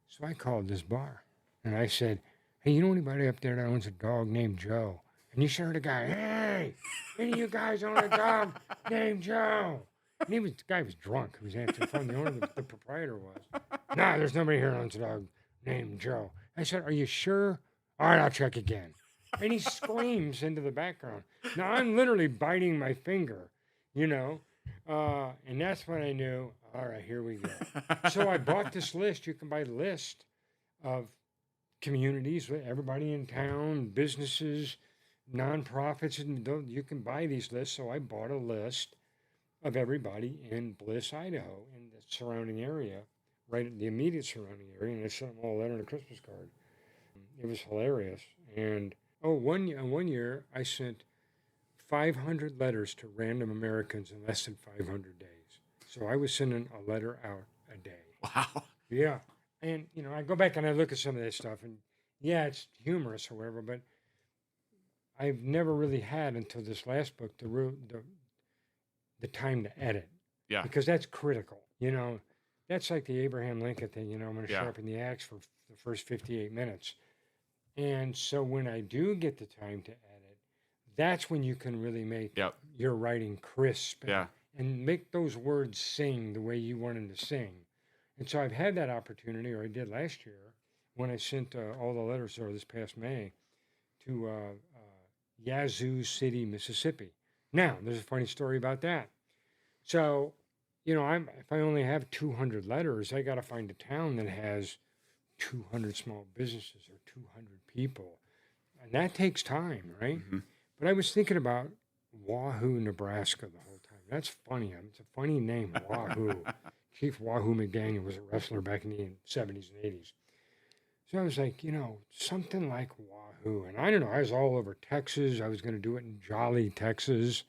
So I called this bar, and I said, hey, you know anybody up there that owns a dog named Joe? And you heard a guy, hey, any of you guys own a dog named Joe? And the guy was drunk. He was answering the phone. The owner, the proprietor was. Nah, there's nobody here that owns a dog named Joe. I said, are you sure? All right, I'll check again. And he screams into the background. Now, I'm literally biting my finger, you know. And that's when I knew, all right, here we go. So I bought this list. You can buy the list of communities with everybody in town, businesses, nonprofits, and you can buy these lists. So I bought a list of everybody in Bliss, Idaho, in the surrounding area, right in the immediate surrounding area, and I sent them all a letter and a Christmas card. It was hilarious. And one year I sent 500 letters to random Americans in less than 500 days. So I was sending a letter out a day. Wow. Yeah. And, you know, I go back and I look at some of this stuff, and yeah, it's humorous, however, but I've never really had until this last book the time to edit. Yeah. Because that's critical. You know, that's like the Abraham Lincoln thing, you know, I'm going to sharpen the axe for the first 58 minutes. And so when I do get the time to edit, that's when you can really make your writing crisp and make those words sing the way you want them to sing. And so I've had that opportunity, or I did last year, when I sent all the letters this past May to Yazoo City, Mississippi. Now, there's a funny story about that. So, you know, if I only have 200 letters, I got to find a town that has 200 small businesses or 200 people. And that takes time, right? Mm-hmm. But I was thinking about Wahoo, Nebraska the whole time. That's funny. It's a funny name, Wahoo. Chief Wahoo McDaniel was a wrestler back in the 70s and 80s. So I was like, you know, something like Wahoo. And I don't know, I was all over Texas. I was going to do it in Jolly, Texas.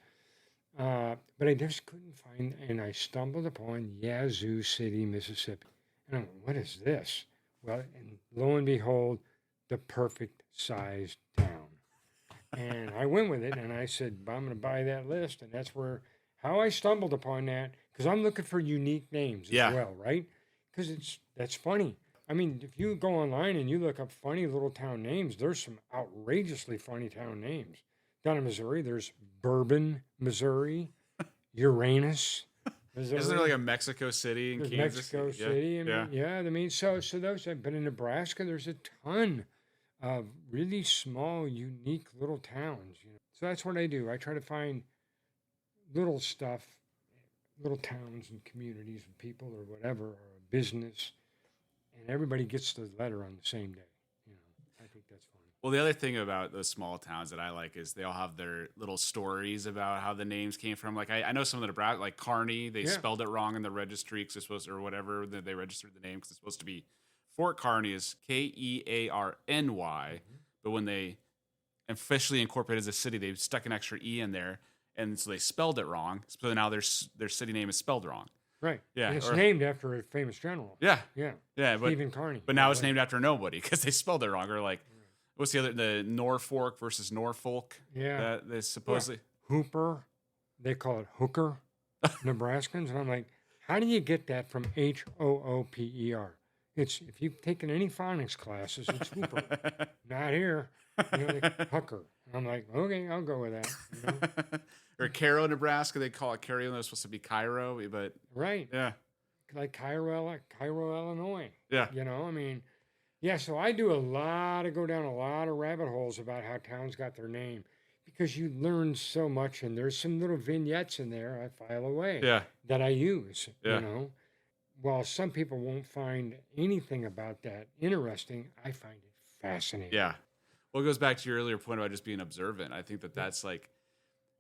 But I just couldn't find, and I stumbled upon Yazoo City, Mississippi. And I'm like, what is this? Well, and lo and behold, the perfect sized town. And I went with it and I said, I'm going to buy that list. And that's how I stumbled upon that, because I'm looking for unique names as Yeah. well, right? Because that's funny. I mean, if you go online and you look up funny little town names, there's some outrageously funny town names. Down in Missouri, there's Bourbon, Missouri, Uranus, Missouri. Isn't there like a Mexico City in There's Kansas? Mexico City. I mean, yeah. I mean, so those. But in Nebraska, there's a ton of really small, unique little towns. So that's what I do. I try to find little stuff, little towns and communities and people or whatever, or a business, and everybody gets the letter on the same day. I think that's funny. Well, the other thing about those small towns that I like is they all have their little stories about how the names came from. Like I know some of the Nebraska, like Kearney, they spelled it wrong in the registry because it's supposed, or whatever, they registered the name because it's supposed to be Fort Kearney is Kearny, but when they officially incorporated as a city, they stuck an extra E in there, and so they spelled it wrong. So now their city name is spelled wrong. Right. Yeah. And it's named after a famous general. Yeah. Yeah. Yeah. Stephen Kearny. But now it's named after nobody because they spelled it wrong. Or like, what's the Norfolk versus Norfolk? Yeah. That they supposedly. Hooper. They call it Hooker, Nebraskans. And I'm like, how do you get that from Hooper? If you've taken any phonics classes, it's Hooper. Not here. Hooker. And I'm like, okay, I'll go with that. Or Cairo, Nebraska, they call it Cairo. They're supposed to be Cairo, but right. Yeah. Like Cairo, Illinois. Yeah. I mean, yeah. So I do go down a lot of rabbit holes about how towns got their name, because you learn so much, and there's some little vignettes in there I file away. Yeah. That I use. Yeah. While some people won't find anything about that interesting, I find it fascinating. Yeah. Well, it goes back to your earlier point about just being observant. I think that's like,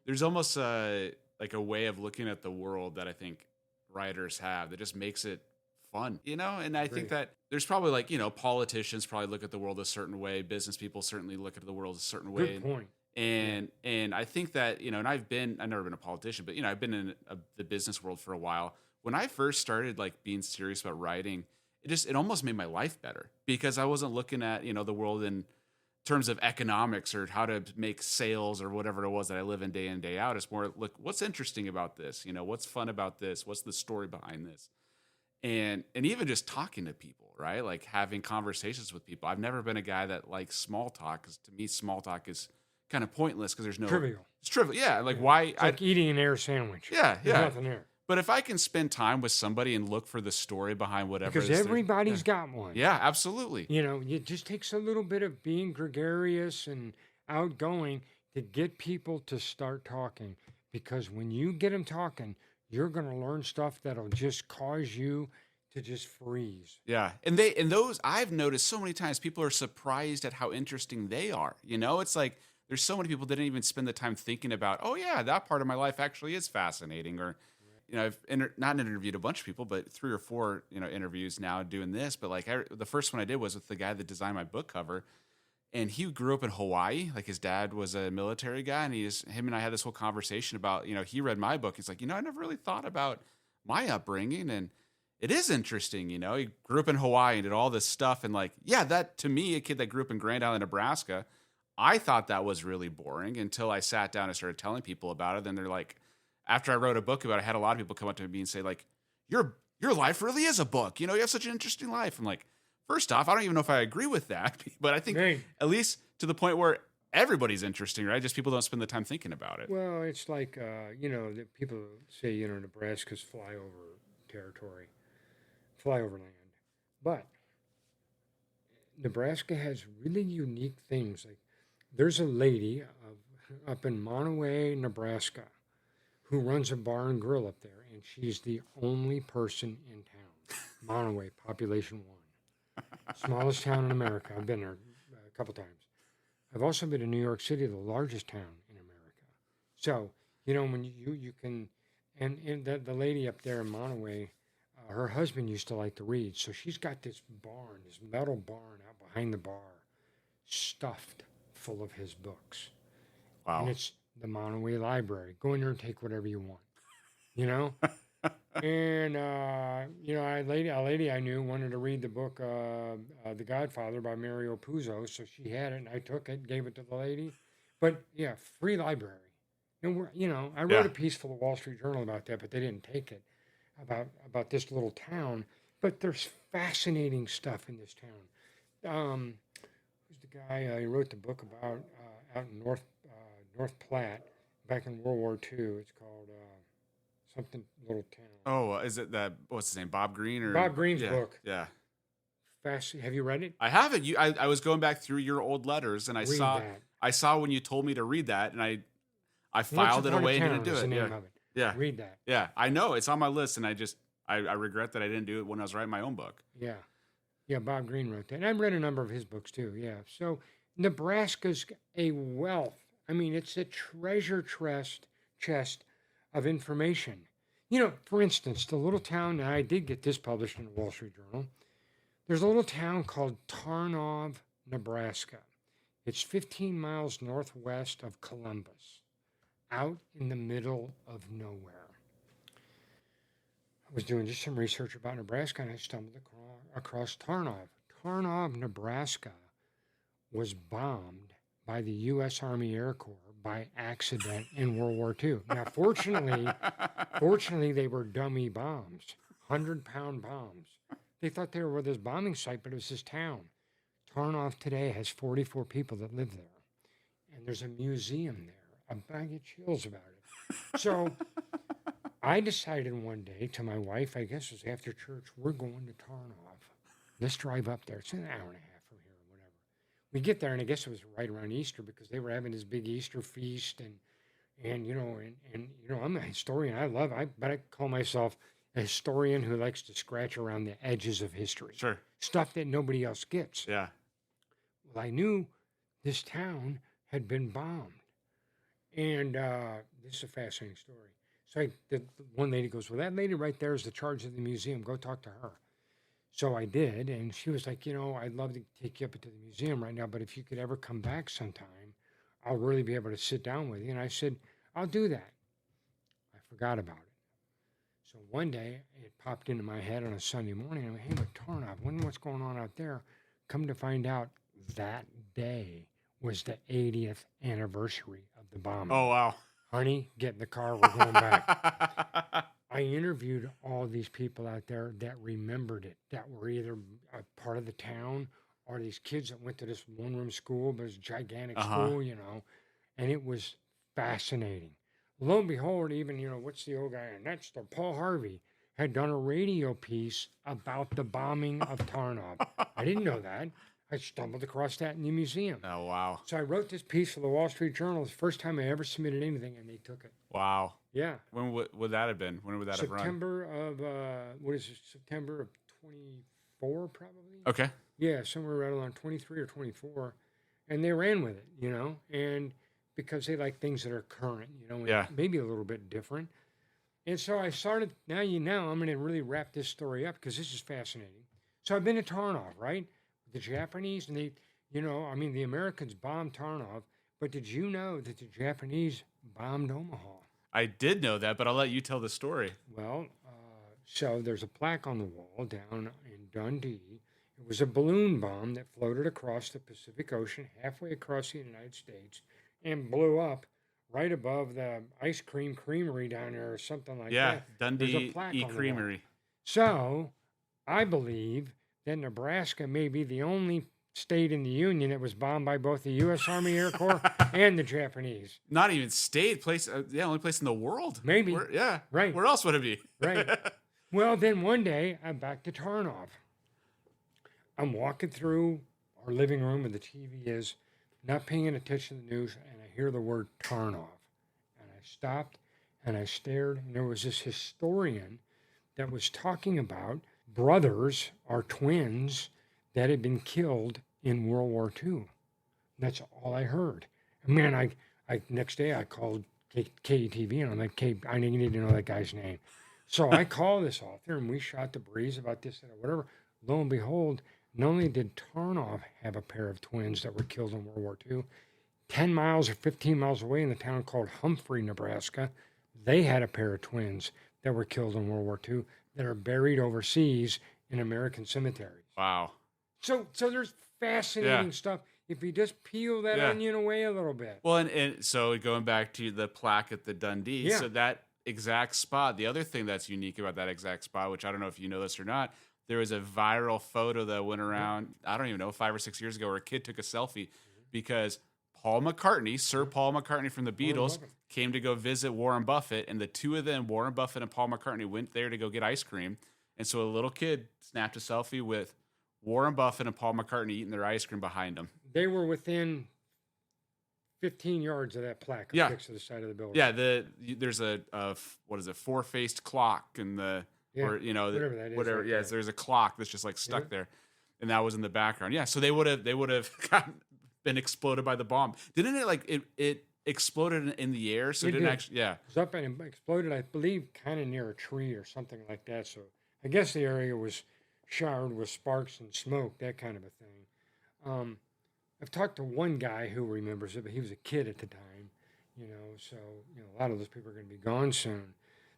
there's almost like a way of looking at the world that I think writers have that just makes it fun, And I think that there's probably like, politicians probably look at the world a certain way. Business people certainly look at the world a certain way. Good point. And I think that, and I've never been a politician, but, I've been in the business world for a while. When I first started like being serious about writing, it almost made my life better, because I wasn't looking at, the world in terms of economics or how to make sales or whatever it was that I live in day out. It's more, look, what's interesting about this? What's fun about this? What's the story behind this? And even just talking to people, right? Like having conversations with people. I've never been a guy that likes small talk, because to me, small talk is kind of pointless because there's no trivial. It's trivial. Yeah. Like why? It's like eating an air sandwich. Yeah. There's nothing there. But if I can spend time with somebody and look for the story behind whatever, because everybody's got one. Yeah, absolutely. It just takes a little bit of being gregarious and outgoing to get people to start talking. Because when you get them talking, you're going to learn stuff that'll just cause you to just freeze. Yeah, and those I've noticed so many times, people are surprised at how interesting they are. It's like there's so many people that didn't even spend the time thinking about, oh yeah, that part of my life actually is fascinating, or. I've not interviewed a bunch of people, but 3 or 4, interviews now doing this. But like the first one I did was with the guy that designed my book cover, and he grew up in Hawaii. Like his dad was a military guy, and him and I had this whole conversation about, he read my book. He's like, I never really thought about my upbringing, and it is interesting. He grew up in Hawaii and did all this stuff, and like, yeah, that to me, a kid that grew up in Grand Island, Nebraska, I thought that was really boring until I sat down and started telling people about it. Then they're like. After I wrote a book about it, I had a lot of people come up to me and say, like, your life really is a book. You have such an interesting life. I'm like, first off, I don't even know if I agree with that. But I think at least to the point where everybody's interesting, right? Just people don't spend the time thinking about it. Well, it's like, the people say, Nebraska's flyover territory, flyover land. But Nebraska has really unique things. Like there's a lady up in Monterey, Nebraska, who runs a bar and grill up there, and she's the only person in town. Monterey, population 1. Smallest town in America. I've been there a couple times. I've also been to New York City, the largest town in America. So, when you can, and the lady up there in Monterey, her husband used to like to read, so she's got this barn, this metal barn out behind the bar, stuffed full of his books. Wow. And it's the Monterey Library. Go in there and take whatever you want. And a lady I knew wanted to read the book The Godfather by Mario Puzo, so she had it, and I took it, gave it to the lady. But yeah, free library. And I wrote Yeah. a piece for the Wall Street Journal about that, but they didn't take it about this little town. But there's fascinating stuff in this town. Who's the guy who wrote the book about out in North Platte back in World War II? It's called something little town. Oh, is it that? What's his name? Bob Green or Bob Green's yeah, book. Yeah. Have you read it? I haven't. I was going back through your old letters and Read that. I saw when you told me to read that, and I Once filed it Upon a away and Town didn't do is it. the name Yeah. of it. Yeah. Read that. Yeah. I know it's on my list, and I regret that I didn't do it when I was writing my own book. Yeah. Yeah, Bob Green wrote that. And I've read a number of his books too. Yeah. So Nebraska's a wealth. I mean, it's a treasure chest of information. For instance, the little town, and I did get this published in the Wall Street Journal. There's a little town called Tarnov, Nebraska. It's 15 miles northwest of Columbus, out in the middle of nowhere. I was doing just some research about Nebraska, and I stumbled across Tarnov. Tarnov, Nebraska was bombed by the U.S. Army Air Corps by accident in World War II. Now, fortunately, they were dummy bombs, 100-pound bombs. They thought they were with this bombing site, but it was this town. Tarnov today has 44 people that live there, and there's a museum there. I get chills about it. So I decided one day to my wife, I guess it was after church, we're going to Tarnov. Let's drive up there. It's an hour and a half from here or whatever. We get there, and I guess it was right around Easter because they were having this big Easter feast, and I'm a historian. But I call myself a historian who likes to scratch around the edges of history. Sure. Stuff that nobody else gets. Yeah. Well, I knew this town had been bombed. And this is a fascinating story. So one lady goes, well, that lady right there is the charge of the museum. Go talk to her. So I did. And she was like, I'd love to take you up to the museum right now, but if you could ever come back sometime, I'll really be able to sit down with you. And I said, I'll do that. I forgot about it. So one day it popped into my head on a Sunday morning. I went, hey, Tarnov, what's going on out there? Come to find out that day was the 80th anniversary of the bombing. Oh, wow. Honey, get in the car. We're going back. I interviewed all these people out there that remembered it, that were either a part of the town or these kids that went to this one-room school, but it was a gigantic school, and it was fascinating. Lo and behold, even, what's the old guy? And that's Paul Harvey had done a radio piece about the bombing of Tarnov. I didn't know that. I stumbled across that in the museum. Oh, wow. So I wrote this piece for the Wall Street Journal. It's the first time I ever submitted anything, and they took it. Wow. Yeah. When would that have been? When would that have run? September of 24, probably? Okay. Yeah, somewhere right around 23 or 24. And they ran with it, and because they like things that are current, and maybe a little bit different. And so I started, now I'm going to really wrap this story up because this is fascinating. So I've been to Tarnov, right? The Japanese, and the Americans bombed Tarnov, but did you know that the Japanese bombed Omaha? I did know that, but I'll let you tell the story. Well, so there's a plaque on the wall down in Dundee. It was a balloon bomb that floated across the Pacific Ocean, halfway across the United States, and blew up right above the ice cream creamery down there or something like that. Yeah, Dundee E Creamery. So I believe that Nebraska may be the only state in the Union that was bombed by both the U.S. Army Air Corps and the Japanese. Not even state, place, only place in the world. Maybe. Right. Where else would it be? Right. Well, then one day, I'm back to Tarnov. I'm walking through our living room where the TV is, not paying attention to the news, and I hear the word Tarnov. And I stopped, and I stared, and there was this historian that was talking about brothers or twins that had been killed in World War II. That's all I heard. Man, I next day I called KETV and I'm like, I need to know that guy's name. So I called this author and we shot the breeze about this and whatever. Lo and behold, not only did Tarnov have a pair of twins that were killed in World War II, 10 miles or 15 miles away in the town called Humphrey, Nebraska, they had a pair of twins that were killed in World War II that are buried overseas in American cemeteries. Wow. So there's fascinating stuff if you just peel that onion away a little bit. Well, and so going back to the plaque at the Dundee, so that exact spot, the other thing that's unique about that exact spot, which I don't know if you know this or not, there was a viral photo that went around, I don't even know, 5 or 6 years ago, where a kid took a selfie because Paul McCartney, Sir Paul McCartney from the Beatles, came to go visit Warren Buffett, and the two of them, Warren Buffett and Paul McCartney, went there to go get ice cream. And so a little kid snapped a selfie with Warren Buffett and Paul McCartney eating their ice cream behind them. They were within 15 yards of that plaque affixed to the side of the building. Yeah, there's a what is it, four-faced clock in the or whatever that is. Whatever. Right Yes, there's a clock that's just like stuck there, and that was in the background. Yeah, so they would have been exploded by the bomb. Didn't it it exploded in the air? So it didn't actually. Yeah, it was up and exploded, I believe, kind of near a tree or something like that. So I guess the area was showered with sparks and smoke, that kind of a thing. I've talked to one guy who remembers it, but he was a kid at the time, so a lot of those people are going to be gone soon.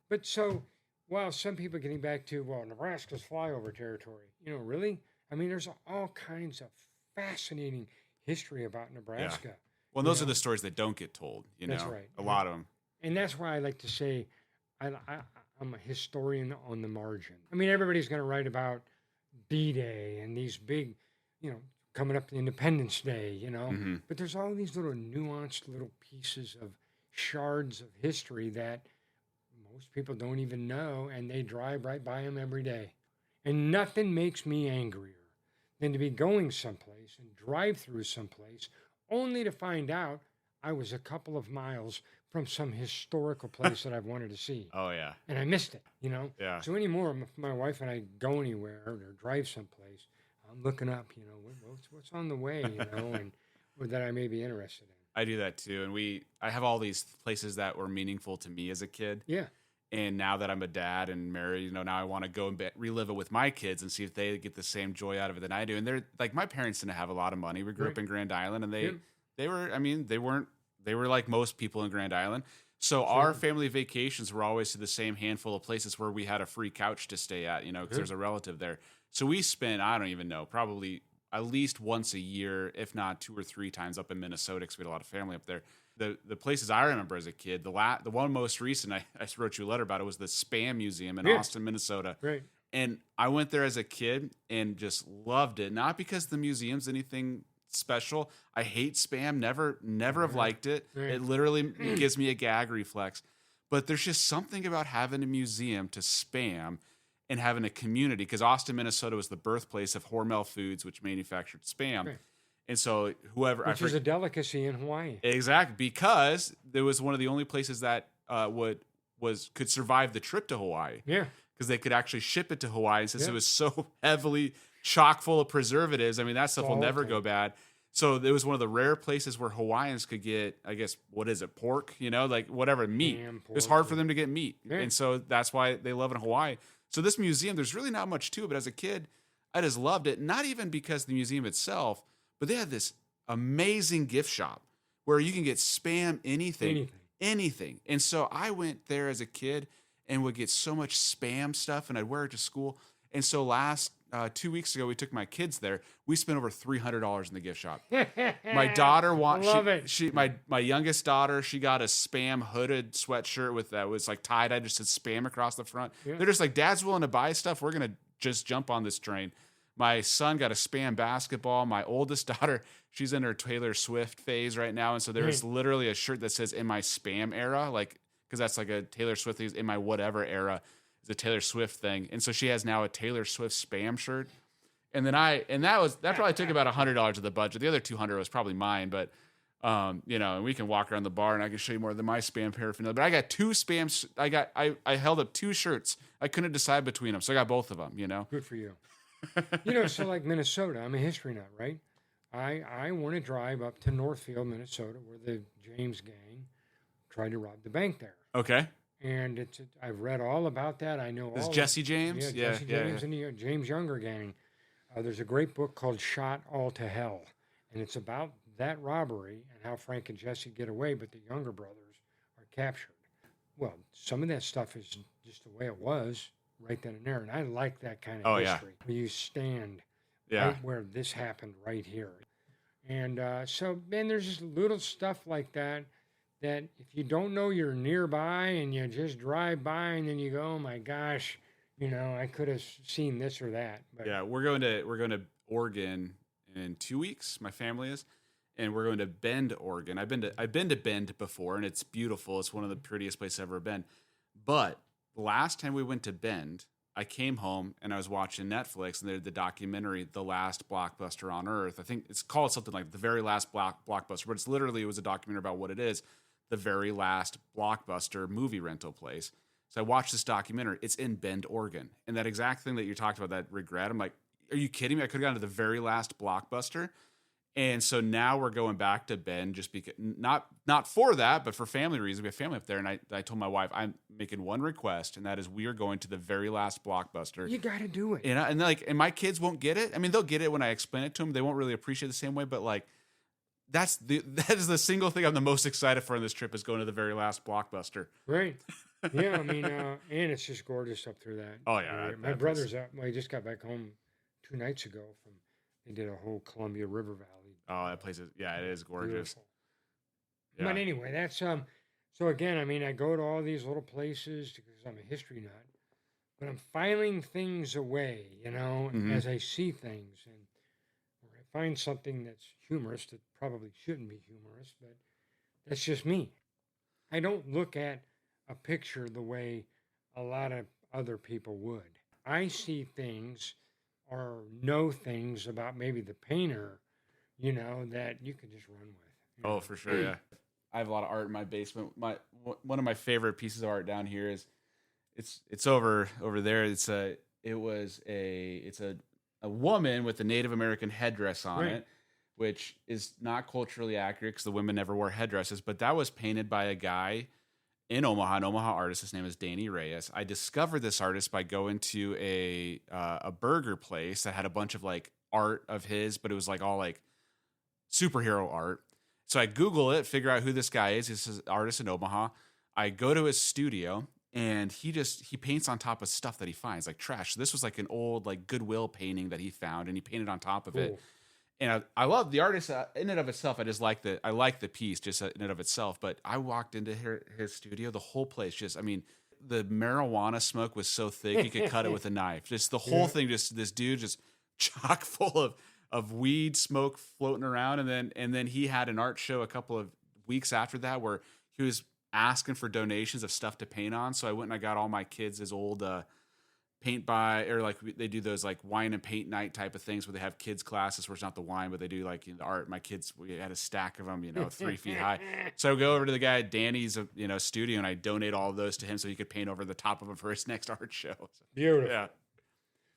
But so, while some people are getting back to, well, Nebraska's flyover territory, really? I mean, there's all kinds of fascinating history about Nebraska. Yeah. Well, those are the stories that don't get told, That's right. A lot of them. And that's why I like to say I'm a historian on the margin. I mean, everybody's going to write about D-Day and these big, coming up to Independence Day, But there's all these little nuanced little pieces of shards of history that most people don't even know, and they drive right by them every day. And nothing makes me angrier than to be going someplace and drive through someplace only to find out I was a couple of miles from some historical place that I've wanted to see. Oh, yeah. And I missed it, Yeah. So anymore, if my wife and I go anywhere or drive someplace, I'm looking up, what's on the way, and or that I may be interested in. I do that too. And I have all these places that were meaningful to me as a kid. Yeah. And now that I'm a dad and married, now I want to go and relive it with my kids and see if they get the same joy out of it than I do. And they're like, my parents didn't have a lot of money. We grew up in Grand Island, and they were like most people in Grand Island. So our family vacations were always to the same handful of places where we had a free couch to stay at, because there's a relative there. So we spent, I don't even know, probably at least once a year, if not 2 or 3 times up in Minnesota, because we had a lot of family up there. The places I remember as a kid, the one most recent, I wrote you a letter about it, was the Spam Museum in Austin, Minnesota. Right. And I went there as a kid and just loved it. Not because the museum's anything special. I hate Spam. Never have liked it. Right. It literally gives me a gag reflex. But there's just something about having a museum to Spam and having a community, because Austin, Minnesota was the birthplace of Hormel Foods, which manufactured Spam. Right. And so which is a delicacy in Hawaii. Exactly, because there was one of the only places that could survive the trip to Hawaii. Yeah. Because they could actually ship it to Hawaii, since it was so heavily chock full of preservatives. I mean, that stuff will never go bad. So it was one of the rare places where Hawaiians could get, I guess, what is it, pork? Like whatever, meat. Ham, It was hard for them to get meat. Yeah. And so that's why they love it in Hawaii. So this museum, there's really not much to it. But as a kid, I just loved it. Not even because the museum itself, but they had this amazing gift shop where you can get Spam anything. And so I went there as a kid and would get so much Spam stuff, and I'd wear it to school. And so last 2 weeks ago, we took my kids there. We spent over $300 in the gift shop. My daughter my youngest daughter, she got a Spam hooded sweatshirt with that was like tie-dye, just said Spam across the front. Yeah. They're just like, Dad's willing to buy stuff. We're gonna just jump on this train. My son got a Spam basketball. My oldest daughter, she's in her Taylor Swift phase right now, and so there is literally a shirt that says "In my Spam era," like, because that's like a Taylor Swift thing. In my whatever era is a Taylor Swift thing, and so she has now a Taylor Swift Spam shirt. And then that probably took about $100 of the budget. The other $200 was probably mine, but and we can walk around the bar and I can show you more than my Spam paraphernalia. But I got 2 Spams. I held up 2 shirts. I couldn't decide between them, so I got both of them. Good for you. So like Minnesota, I'm a history nut, right? I want to drive up to Northfield, Minnesota, where the James gang tried to rob the bank there. Okay. And I've read all about that. I know all. Is Jesse James? Yeah, Jesse James and the James Younger gang. There's a great book called Shot All to Hell, and it's about that robbery and how Frank and Jesse get away, but the Younger brothers are captured. well, some of that stuff is just the way it was right then and there. And I like that kind of Oh, yeah. history where you stand Yeah. right where this happened right here. And so, man, there's just little stuff like that that if you don't know you're nearby and you just drive by and then you go, oh my gosh, I could have seen this or that. But Yeah, we're going to Oregon in 2 weeks. My family is, and we're going to Bend, Oregon. I've been to Bend before, and it's beautiful. It's one of the prettiest places I've ever been. But the last time we went to Bend, I came home and I was watching Netflix, and they did the documentary, "The Last Blockbuster on Earth." I think it's called something like "The Very Last Blockbuster," but it was a documentary about what it is, the very last blockbuster movie rental place. So I watched this documentary. It's in Bend, Oregon. And that exact thing that you talked about, that regret, I'm like, are you kidding me? I could have gone to the very last Blockbuster. And so now we're going back to Bend just because, not for that, but for family reasons. We have family up there. And I told my wife, I'm making one request, and that is we are going to the very last Blockbuster. you got to do it. And my kids won't get it. I mean, they'll get it when I explain it to them. They won't really appreciate it the same way, but like, that is the single thing I'm the most excited for on this trip, is going to the very last Blockbuster. Right. Yeah, I mean, and it's just gorgeous up through that. Oh, yeah. My brother's out. Well, he just got back home 2 nights ago they did a whole Columbia River Valley. Oh, that place is, yeah, it is gorgeous. Beautiful. Yeah. But anyway, that's so again, I mean, I go to all these little places because I'm a history nut, but I'm filing things away, Mhm. as I see things, and or I find something that's humorous that probably shouldn't be humorous, but that's just me. I don't look at a picture the way a lot of other people would. I see things or know things about maybe the painter, that you can just run with. Oh, for sure, yeah. I have a lot of art in my basement. One of my favorite pieces of art down here is it's over there. It's a woman with a Native American headdress on Right. it, which is not culturally accurate because the women never wore headdresses. But that was painted by a guy in Omaha, an Omaha artist. His name is Danny Reyes. I discovered this artist by going to a burger place that had a bunch of like art of his, but it was like all like superhero art. So I Google it, figure out who this guy is. He's an artist in Omaha. I go to his studio, and he paints on top of stuff that he finds, like trash. So this was like an old like Goodwill painting that he found, and he painted on top of it. Cool. And I love the artist in and of itself. I like the piece just in and of itself. But I walked into his studio, the whole place I mean, the marijuana smoke was so thick you could cut it with a knife. Just the whole thing, just this dude just chock full of weed smoke floating around. And then he had an art show a couple of weeks after that where he was asking for donations of stuff to paint on. So I went and I got all my kids his old paint by, or like they do those like wine and paint night type of things where they have kids classes where it's not the wine, but they do like the art. My kids, we had a stack of them, 3 feet high. So I go over to the guy at Danny's, studio, and I donate all of those to him so he could paint over the top of them for his next art show. So, Beautiful. yeah.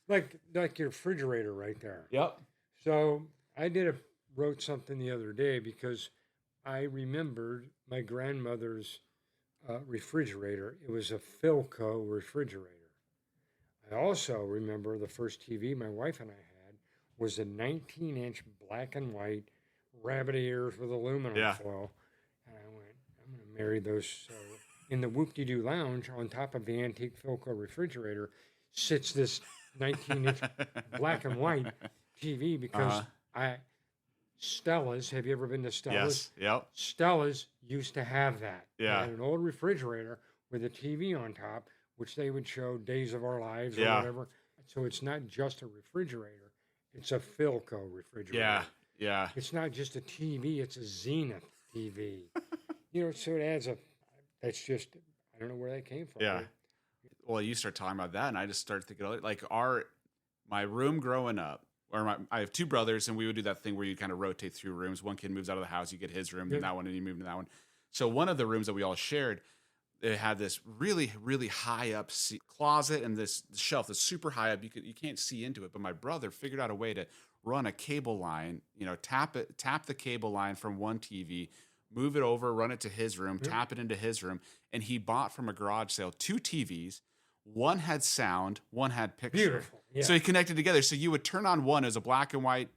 Like your refrigerator right there. Yep. So I wrote something the other day because I remembered my grandmother's refrigerator. It was a Philco refrigerator. I also remember the first TV my wife and I had was a 19-inch black and white rabbit ears with aluminum foil. And I went, I'm going to marry those. So in the Whoop-De-Doo lounge on top of the antique Philco refrigerator sits this 19-inch black and white TV because Stella's, have you ever been to Stella's? Yes. Yep. Stella's used to have that. Yeah. They had an old refrigerator with a TV on top, which they would show Days of Our Lives or whatever. So it's not just a refrigerator. It's a Philco refrigerator. Yeah. Yeah. It's not just a TV. It's a Zenith TV. So it adds that's just, I don't know where that came from. Yeah. Well, you start talking about that, and I just started thinking, like, my room growing up, I have 2 brothers, and we would do that thing where you kind of rotate through rooms. One kid moves out of the house, you get his room, then that one, and you move into that one. So one of the rooms that we all shared, it had this really, really high up closet and this shelf that's super high up. You can't see into it. But my brother figured out a way to run a cable line, tap the cable line from one TV, move it over, run it to his room, tap it into his room. And he bought from a garage sale 2 TVs. One had sound, one had picture. Beautiful. Yeah. So he connected together. So you would turn on one as a black and white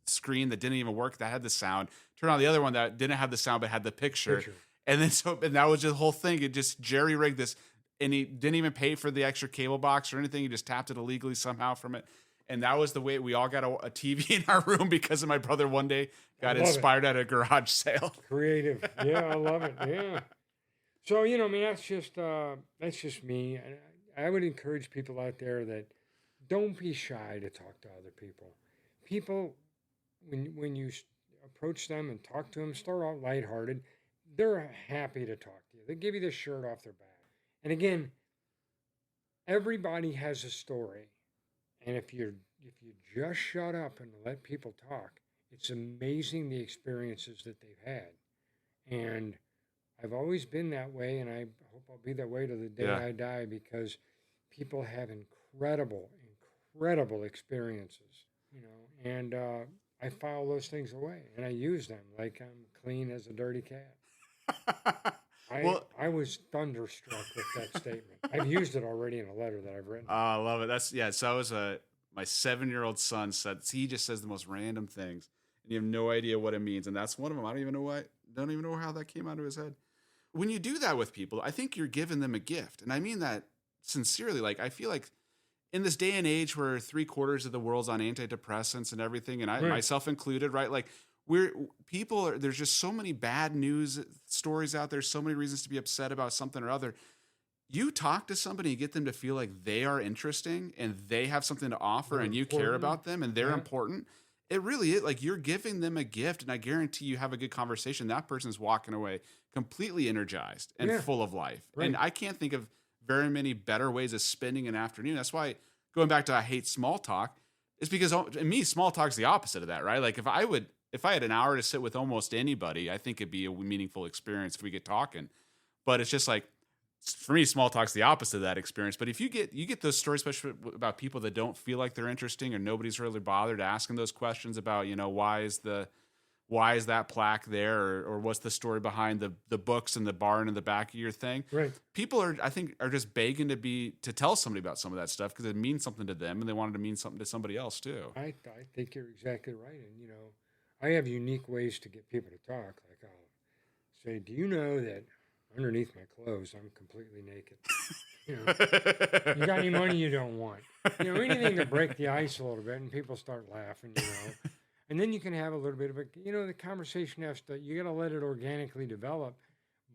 screen that didn't even work, that had the sound. Turn on the other one that didn't have the sound but had the picture. And then and that was just the whole thing. It just jerry rigged this, and he didn't even pay for the extra cable box or anything. He just tapped it illegally somehow from it. And that was the way we all got a TV in our room because of my brother one day got inspired at a garage sale. Creative. Yeah, I love it. Yeah. So, I mean, that's just me. And I would encourage people out there that don't be shy to talk to other people. People, when you approach them and talk to them, start out lighthearted. They're happy to talk to you. They give you the shirt off their back. And again, everybody has a story. And if you just shut up and let people talk, it's amazing the experiences that they've had. And I've always been that way, and I hope I'll be that way to the day I die, because people have incredible experiences, and I file those things away, and I use them like I'm clean as a dirty cat. I was thunderstruck with that statement. I've used it already in a letter that I've written. I love it. So I was my 7-year-old son said he just says the most random things, and you have no idea what it means, and that's one of them. I don't even know how that came out of his head. When you do that with people, I think you're giving them a gift, and I mean that sincerely. Like, I feel like in this day and age where 3/4 of the world's on antidepressants and everything, and I myself included, right? Like, there's just so many bad news stories out there, so many reasons to be upset about something or other. You talk to somebody and get them to feel like they are interesting and they have something to offer, and you care about them and they're important. It really is like you're giving them a gift, and I guarantee you have a good conversation. That person's walking away completely energized and full of life. Right. And I can't think of very many better ways of spending an afternoon. That's why, going back to I hate small talk, is because in me, small talk's the opposite of that, right? Like if I had an hour to sit with almost anybody, I think it'd be a meaningful experience if we get talking. But it's just like, for me, small talk's the opposite of that experience. But if you get those stories, especially about people that don't feel like they're interesting, or nobody's really bothered asking those questions about, why is that plaque there, or what's the story behind the books and the barn in the back of your thing? Right. People I think are just begging to tell somebody about some of that stuff because it means something to them, and they wanted to mean something to somebody else too. I think you're exactly right. And I have unique ways to get people to talk. Like I'll say, do you know that underneath my clothes, I'm completely naked? You got any money you don't want? Anything to break the ice a little bit, and people start laughing, And then you can have a little bit of the conversation you got to let it organically develop.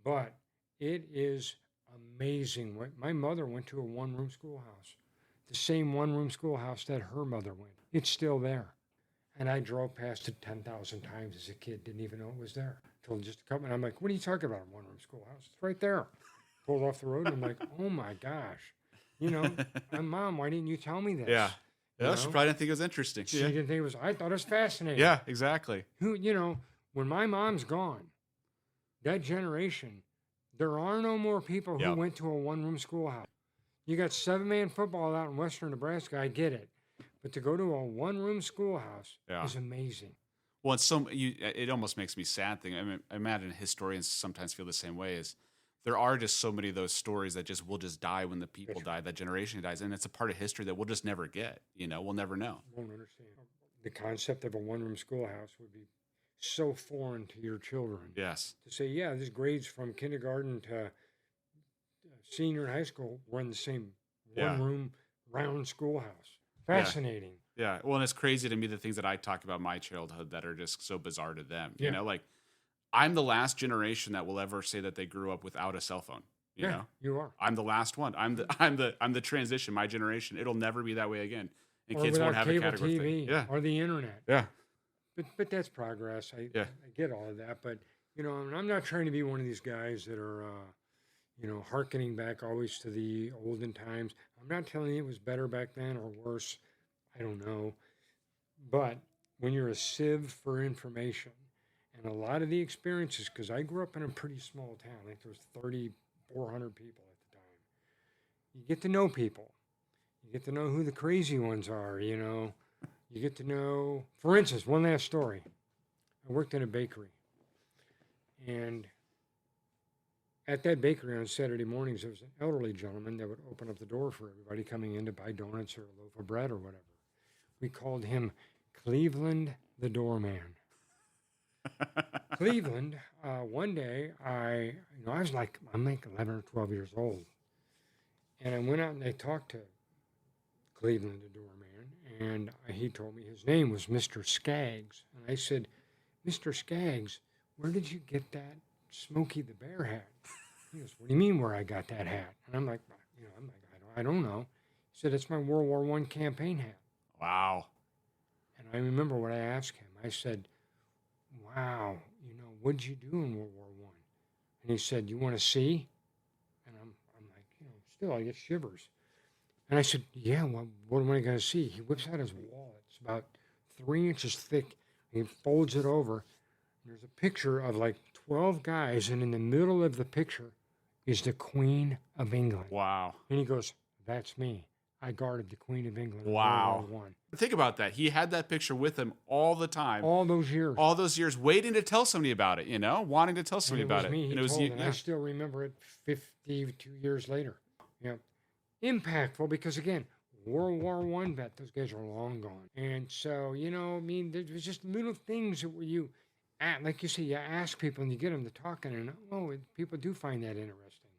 But it is amazing. My mother went to a one-room schoolhouse, the same one-room schoolhouse that her mother went. It's still there. And I drove past it 10,000 times as a kid, didn't even know it was there. Till just a couple, and I'm like, what are you talking about, a one-room schoolhouse? It's right there. Pulled off the road, and I'm like, oh my gosh. Mom, why didn't you tell me this? Yeah. She probably didn't think it was interesting. She didn't think it was, I thought it was fascinating. Yeah, exactly. When my mom's gone, that generation, there are no more people who went to a one-room schoolhouse. You got 7-man football out in western Nebraska, I get it. But to go to a one-room schoolhouse is amazing. Well, it almost makes me sad. I imagine historians sometimes feel the same way. Is there are just so many of those stories that will just die when the people die, that generation dies, and it's a part of history that we'll just never get. We'll never know. Won't understand. The concept of a one-room schoolhouse would be so foreign to your children. Yes. To say, this grades from kindergarten to senior in high school were in the same one-room round schoolhouse. Fascinating. Yeah. Well, and it's crazy to me the things that I talk about my childhood that are just so bizarre to them. Like I'm the last generation that will ever say that they grew up without a cell phone. You know? You are. I'm the last one. I'm the transition, my generation. It'll never be that way again. And kids won't have cable a category TV thing. or the internet. Yeah. But that's progress. I get all of that. But I'm not trying to be one of these guys that are hearkening back always to the olden times. I'm not telling you it was better back then or worse. I don't know. But when you're a sieve for information, and a lot of the experiences, because I grew up in a pretty small town, I think there was 3,400 people at the time. You get to know people. You get to know who the crazy ones are, You get to know, for instance, one last story. I worked in a bakery. And at that bakery on Saturday mornings, there was an elderly gentleman that would open up the door for everybody coming in to buy donuts or a loaf of bread or whatever. We called him Cleveland the Doorman. Cleveland, one day, I was like, I'm like 11 or 12 years old. And I went out and I talked to Cleveland, the doorman, and he told me his name was Mr. Skaggs. And I said, Mr. Skaggs, where did you get that Smokey the Bear hat? He goes, what do you mean where I got that hat? And I'm like, I don't know. He said, it's my World War I campaign hat. Wow. And I remember what I asked him. I said, wow, what'd you do in World War I? And he said, you want to see? And I'm like, still I get shivers. And I said, yeah, well, what am I going to see? He whips out his wallet. It's about 3 inches thick. He folds it over. And there's a picture of like 12 guys, and in the middle of the picture is the Queen of England. Wow. And he goes, that's me. I guarded the Queen of England. Wow. In World War I. Think about that. He had that picture with him all the time. All those years. All those years waiting to tell somebody about it, wanting to tell somebody about it. Me, And it was you. I still remember it 52 years later. Yeah. Impactful because, again, World War I vet, those guys are long gone. And so, there's just little things that like you say, you ask people and you get them to talking, and people do find that interesting.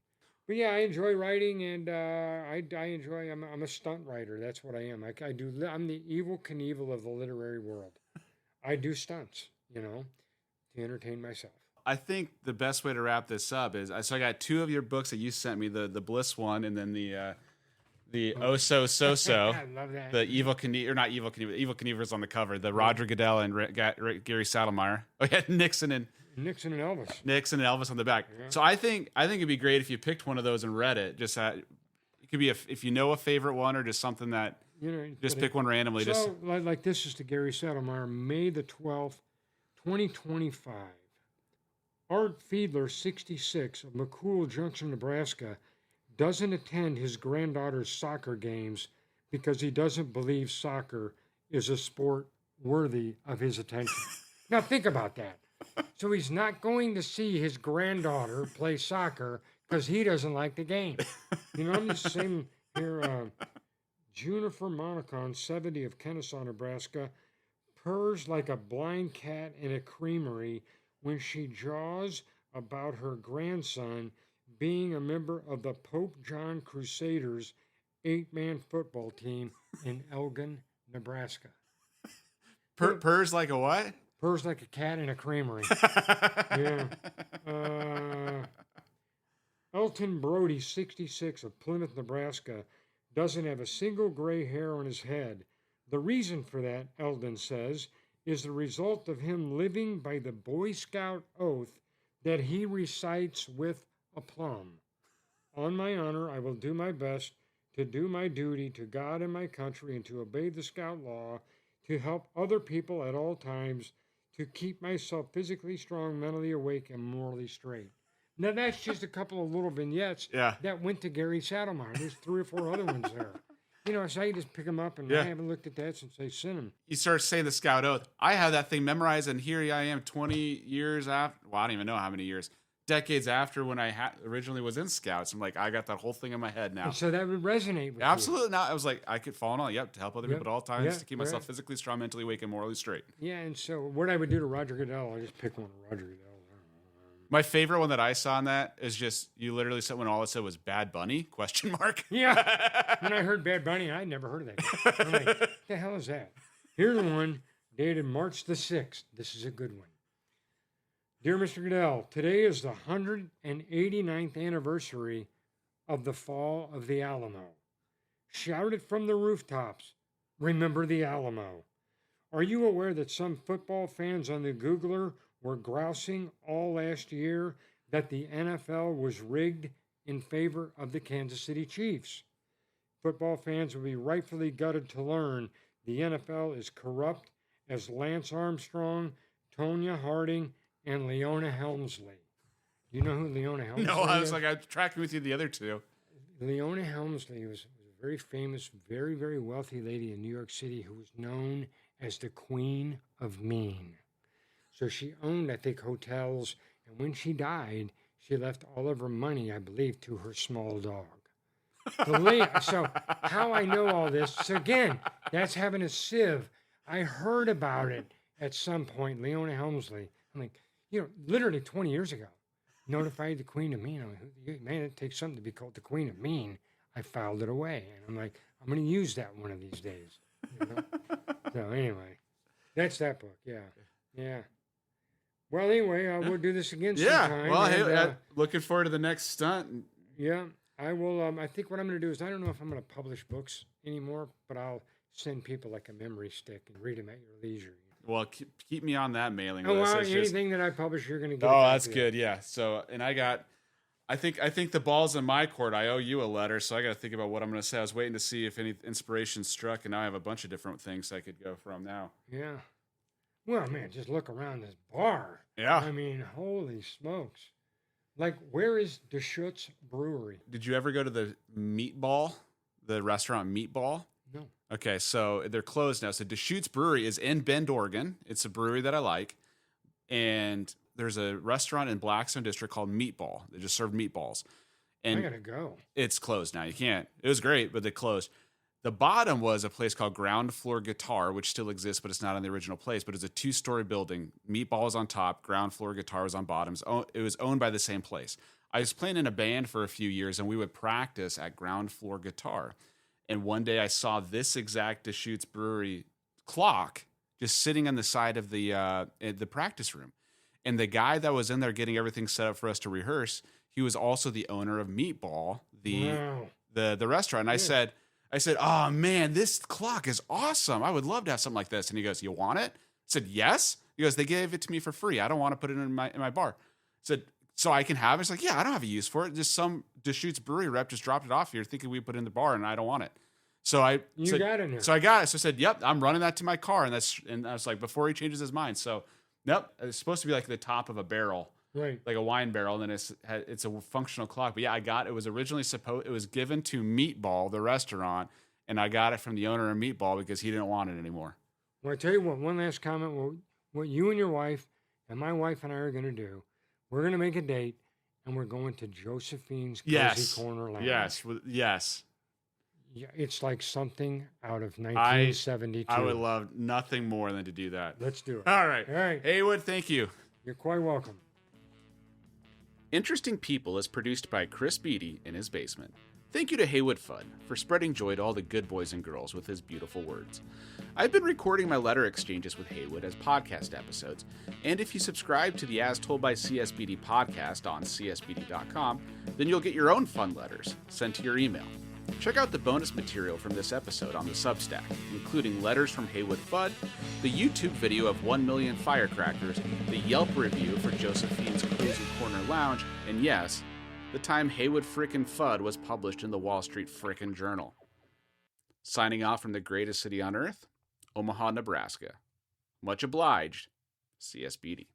But yeah, I enjoy writing, and I enjoy. I'm a stunt writer. That's what I am. I'm the Evel Knievel of the literary world. I do stunts, to entertain myself. I think the best way to wrap this up is so I got 2 of your books that you sent me, the Bliss one, and then the So I love that. the Evil Knievel, or not Evil Knievel. Evil Knievel's on the cover. The Roger Goodell and Gary Saddlemeyer. Oh yeah, Nixon and Elvis on the back. Yeah. So I think it'd be great if you picked one of those and read it. Just it could be if you know a favorite one or just something that just pick one randomly. So like this is to Gary Saddlemeyer, May the 12th, 2025. Art Fiedler, 66, of McCool Junction, Nebraska, doesn't attend his granddaughter's soccer games because he doesn't believe soccer is a sport worthy of his attention. Now think about that. So he's not going to see his granddaughter play soccer because he doesn't like the game. I'm just saying here, Juniper Monicon, 70, of Kennesaw, Nebraska, purrs like a blind cat in a creamery when she jaws about her grandson being a member of the Pope John Crusaders 8-man football team in Elgin, Nebraska. Purrs like a what? Purrs like a cat in a creamery. Yeah. Elton Brody, 66, of Plymouth, Nebraska, doesn't have a single gray hair on his head. The reason for that, Eldon says, is the result of him living by the Boy Scout oath that he recites with aplomb. On my honor, I will do my best to do my duty to God and my country and to obey the Scout law, to help other people at all times, to keep myself physically strong, mentally awake, and morally straight. Now, that's just a couple of little vignettes that went to Gary Saddlemeyer. There's 3 or 4 other ones there. So I just pick them up, and I haven't looked at that since they sent them. You start saying the Scout Oath. I have that thing memorized, and here I am 20 years after. Well, I don't even know how many years. Decades after when I originally was in Scouts. I'm like, I got that whole thing in my head now. And so that would resonate with you. Absolutely. Now I was like, I could fall in all. Yep, to help other people at all times, to keep myself physically strong, mentally awake, and morally straight. Yeah, and so what I would do to Roger Goodell, I just pick one of Roger Goodell. My favorite one that I saw on that is just you literally said when all it said was Bad Bunny ? Yeah. When I heard Bad Bunny, I'd never heard of that guy. I'm like, what the hell is that? Here's one dated March the 6th. This is a good one. Dear Mr. Goodell, today is the 189th anniversary of the fall of the Alamo. Shout it from the rooftops. Remember the Alamo. Are you aware that some football fans on the Googler were grousing all last year that the NFL was rigged in favor of the Kansas City Chiefs? Football fans will be rightfully gutted to learn the NFL is corrupt as Lance Armstrong, Tonya Harding, and Leona Helmsley. Do you know who Leona Helmsley is? No, I was like, I'm tracking with you the other 2. Leona Helmsley was a very famous, very, very wealthy lady in New York City who was known as the Queen of Mean. So she owned, I think, hotels, and when she died, she left all of her money, I believe, to her small dog. So how I know all this, so again, that's having a sieve. I heard about it at some point, Leona Helmsley. I'm like, literally 20 years ago, notified the Queen of Mean. I'm like, man, it takes something to be called the Queen of Mean. I filed it away, and I'm like, I'm going to use that one of these days. So anyway, that's that book. Yeah, yeah. Well, anyway, we'll do this again sometime. Well, and, hey, looking forward to the next stunt. Yeah, I will. I think what I'm going to do is I don't know if I'm going to publish books anymore, but I'll send people like a memory stick and read them at your leisure. Well, keep me on that mailing list. Well, anything that I publish, you're going to get. Oh, that's good. Yeah. So, and I think the ball's in my court. I owe you a letter, so I got to think about what I'm going to say. I was waiting to see if any inspiration struck, and now I have a bunch of different things I could go from now. Yeah. Well, man, just look around this bar. Yeah. I mean, holy smokes. Like, where is Deschutes Brewery? Did you ever go to the restaurant Meatball? No. Okay, so they're closed now. So Deschutes Brewery is in Bend, Oregon. It's a brewery that I like. And there's a restaurant in Blackstone District called Meatball. They just serve meatballs. And I gotta go. It's closed now. You can't. It was great, but they closed. The bottom was a place called Ground Floor Guitar, which still exists, but it's not in the original place. But it's a 2-story building. Meatball was on top. Ground Floor Guitar was on bottoms. It was owned by the same place. I was playing in a band for a few years, and we would practice at Ground Floor Guitar. And one day I saw this exact Deschutes Brewery clock just sitting on the side of the practice room. And the guy that was in there getting everything set up for us to rehearse, he was also the owner of Meatball, the restaurant. And I said, oh man, this clock is awesome. I would love to have something like this. And he goes, you want it? I said, yes. He goes, they gave it to me for free. I don't want to put it in my bar. I said, so I can have it? It's like, yeah, I don't have a use for it. Just some Deschutes Brewery rep just dropped it off here thinking we put it in the bar and I don't want it. So I got it now. So I got it. So I said, yep, I'm running that to my car. And I was like, before he changes his mind. So, yep, it's supposed to be like the top of a barrel. Right. Like a wine barrel, and then it's a functional clock. But yeah, it was originally it was given to Meatball, the restaurant, and I got it from the owner of Meatball because he didn't want it anymore. Well, I tell you what, one last comment. What you and your wife and my wife and I are going to do, we're going to make a date, and we're going to Josephine's Cozy Corner Lounge. Yes. Yeah, it's like something out of 1972. I would love nothing more than to do that. Let's do it. All right. Haywood, thank you. You're quite welcome. Interesting People is produced by Chris Beatty in his basement. Thank you to Haywood Fudd for spreading joy to all the good boys and girls with his beautiful words. I've been recording my letter exchanges with Haywood as podcast episodes, and if you subscribe to the As Told by CSBD podcast on csbd.com, then you'll get your own fun letters sent to your email. Check out the bonus material from this episode on the Substack, including letters from Haywood Fudd, the YouTube video of 1 million Firecrackers, the Yelp review for Josephine's Cozy Corner Lounge, and yes, the time Haywood frickin' Fudd was published in the Wall Street frickin' Journal. Signing off from the greatest city on earth, Omaha, Nebraska. Much obliged, CSBD.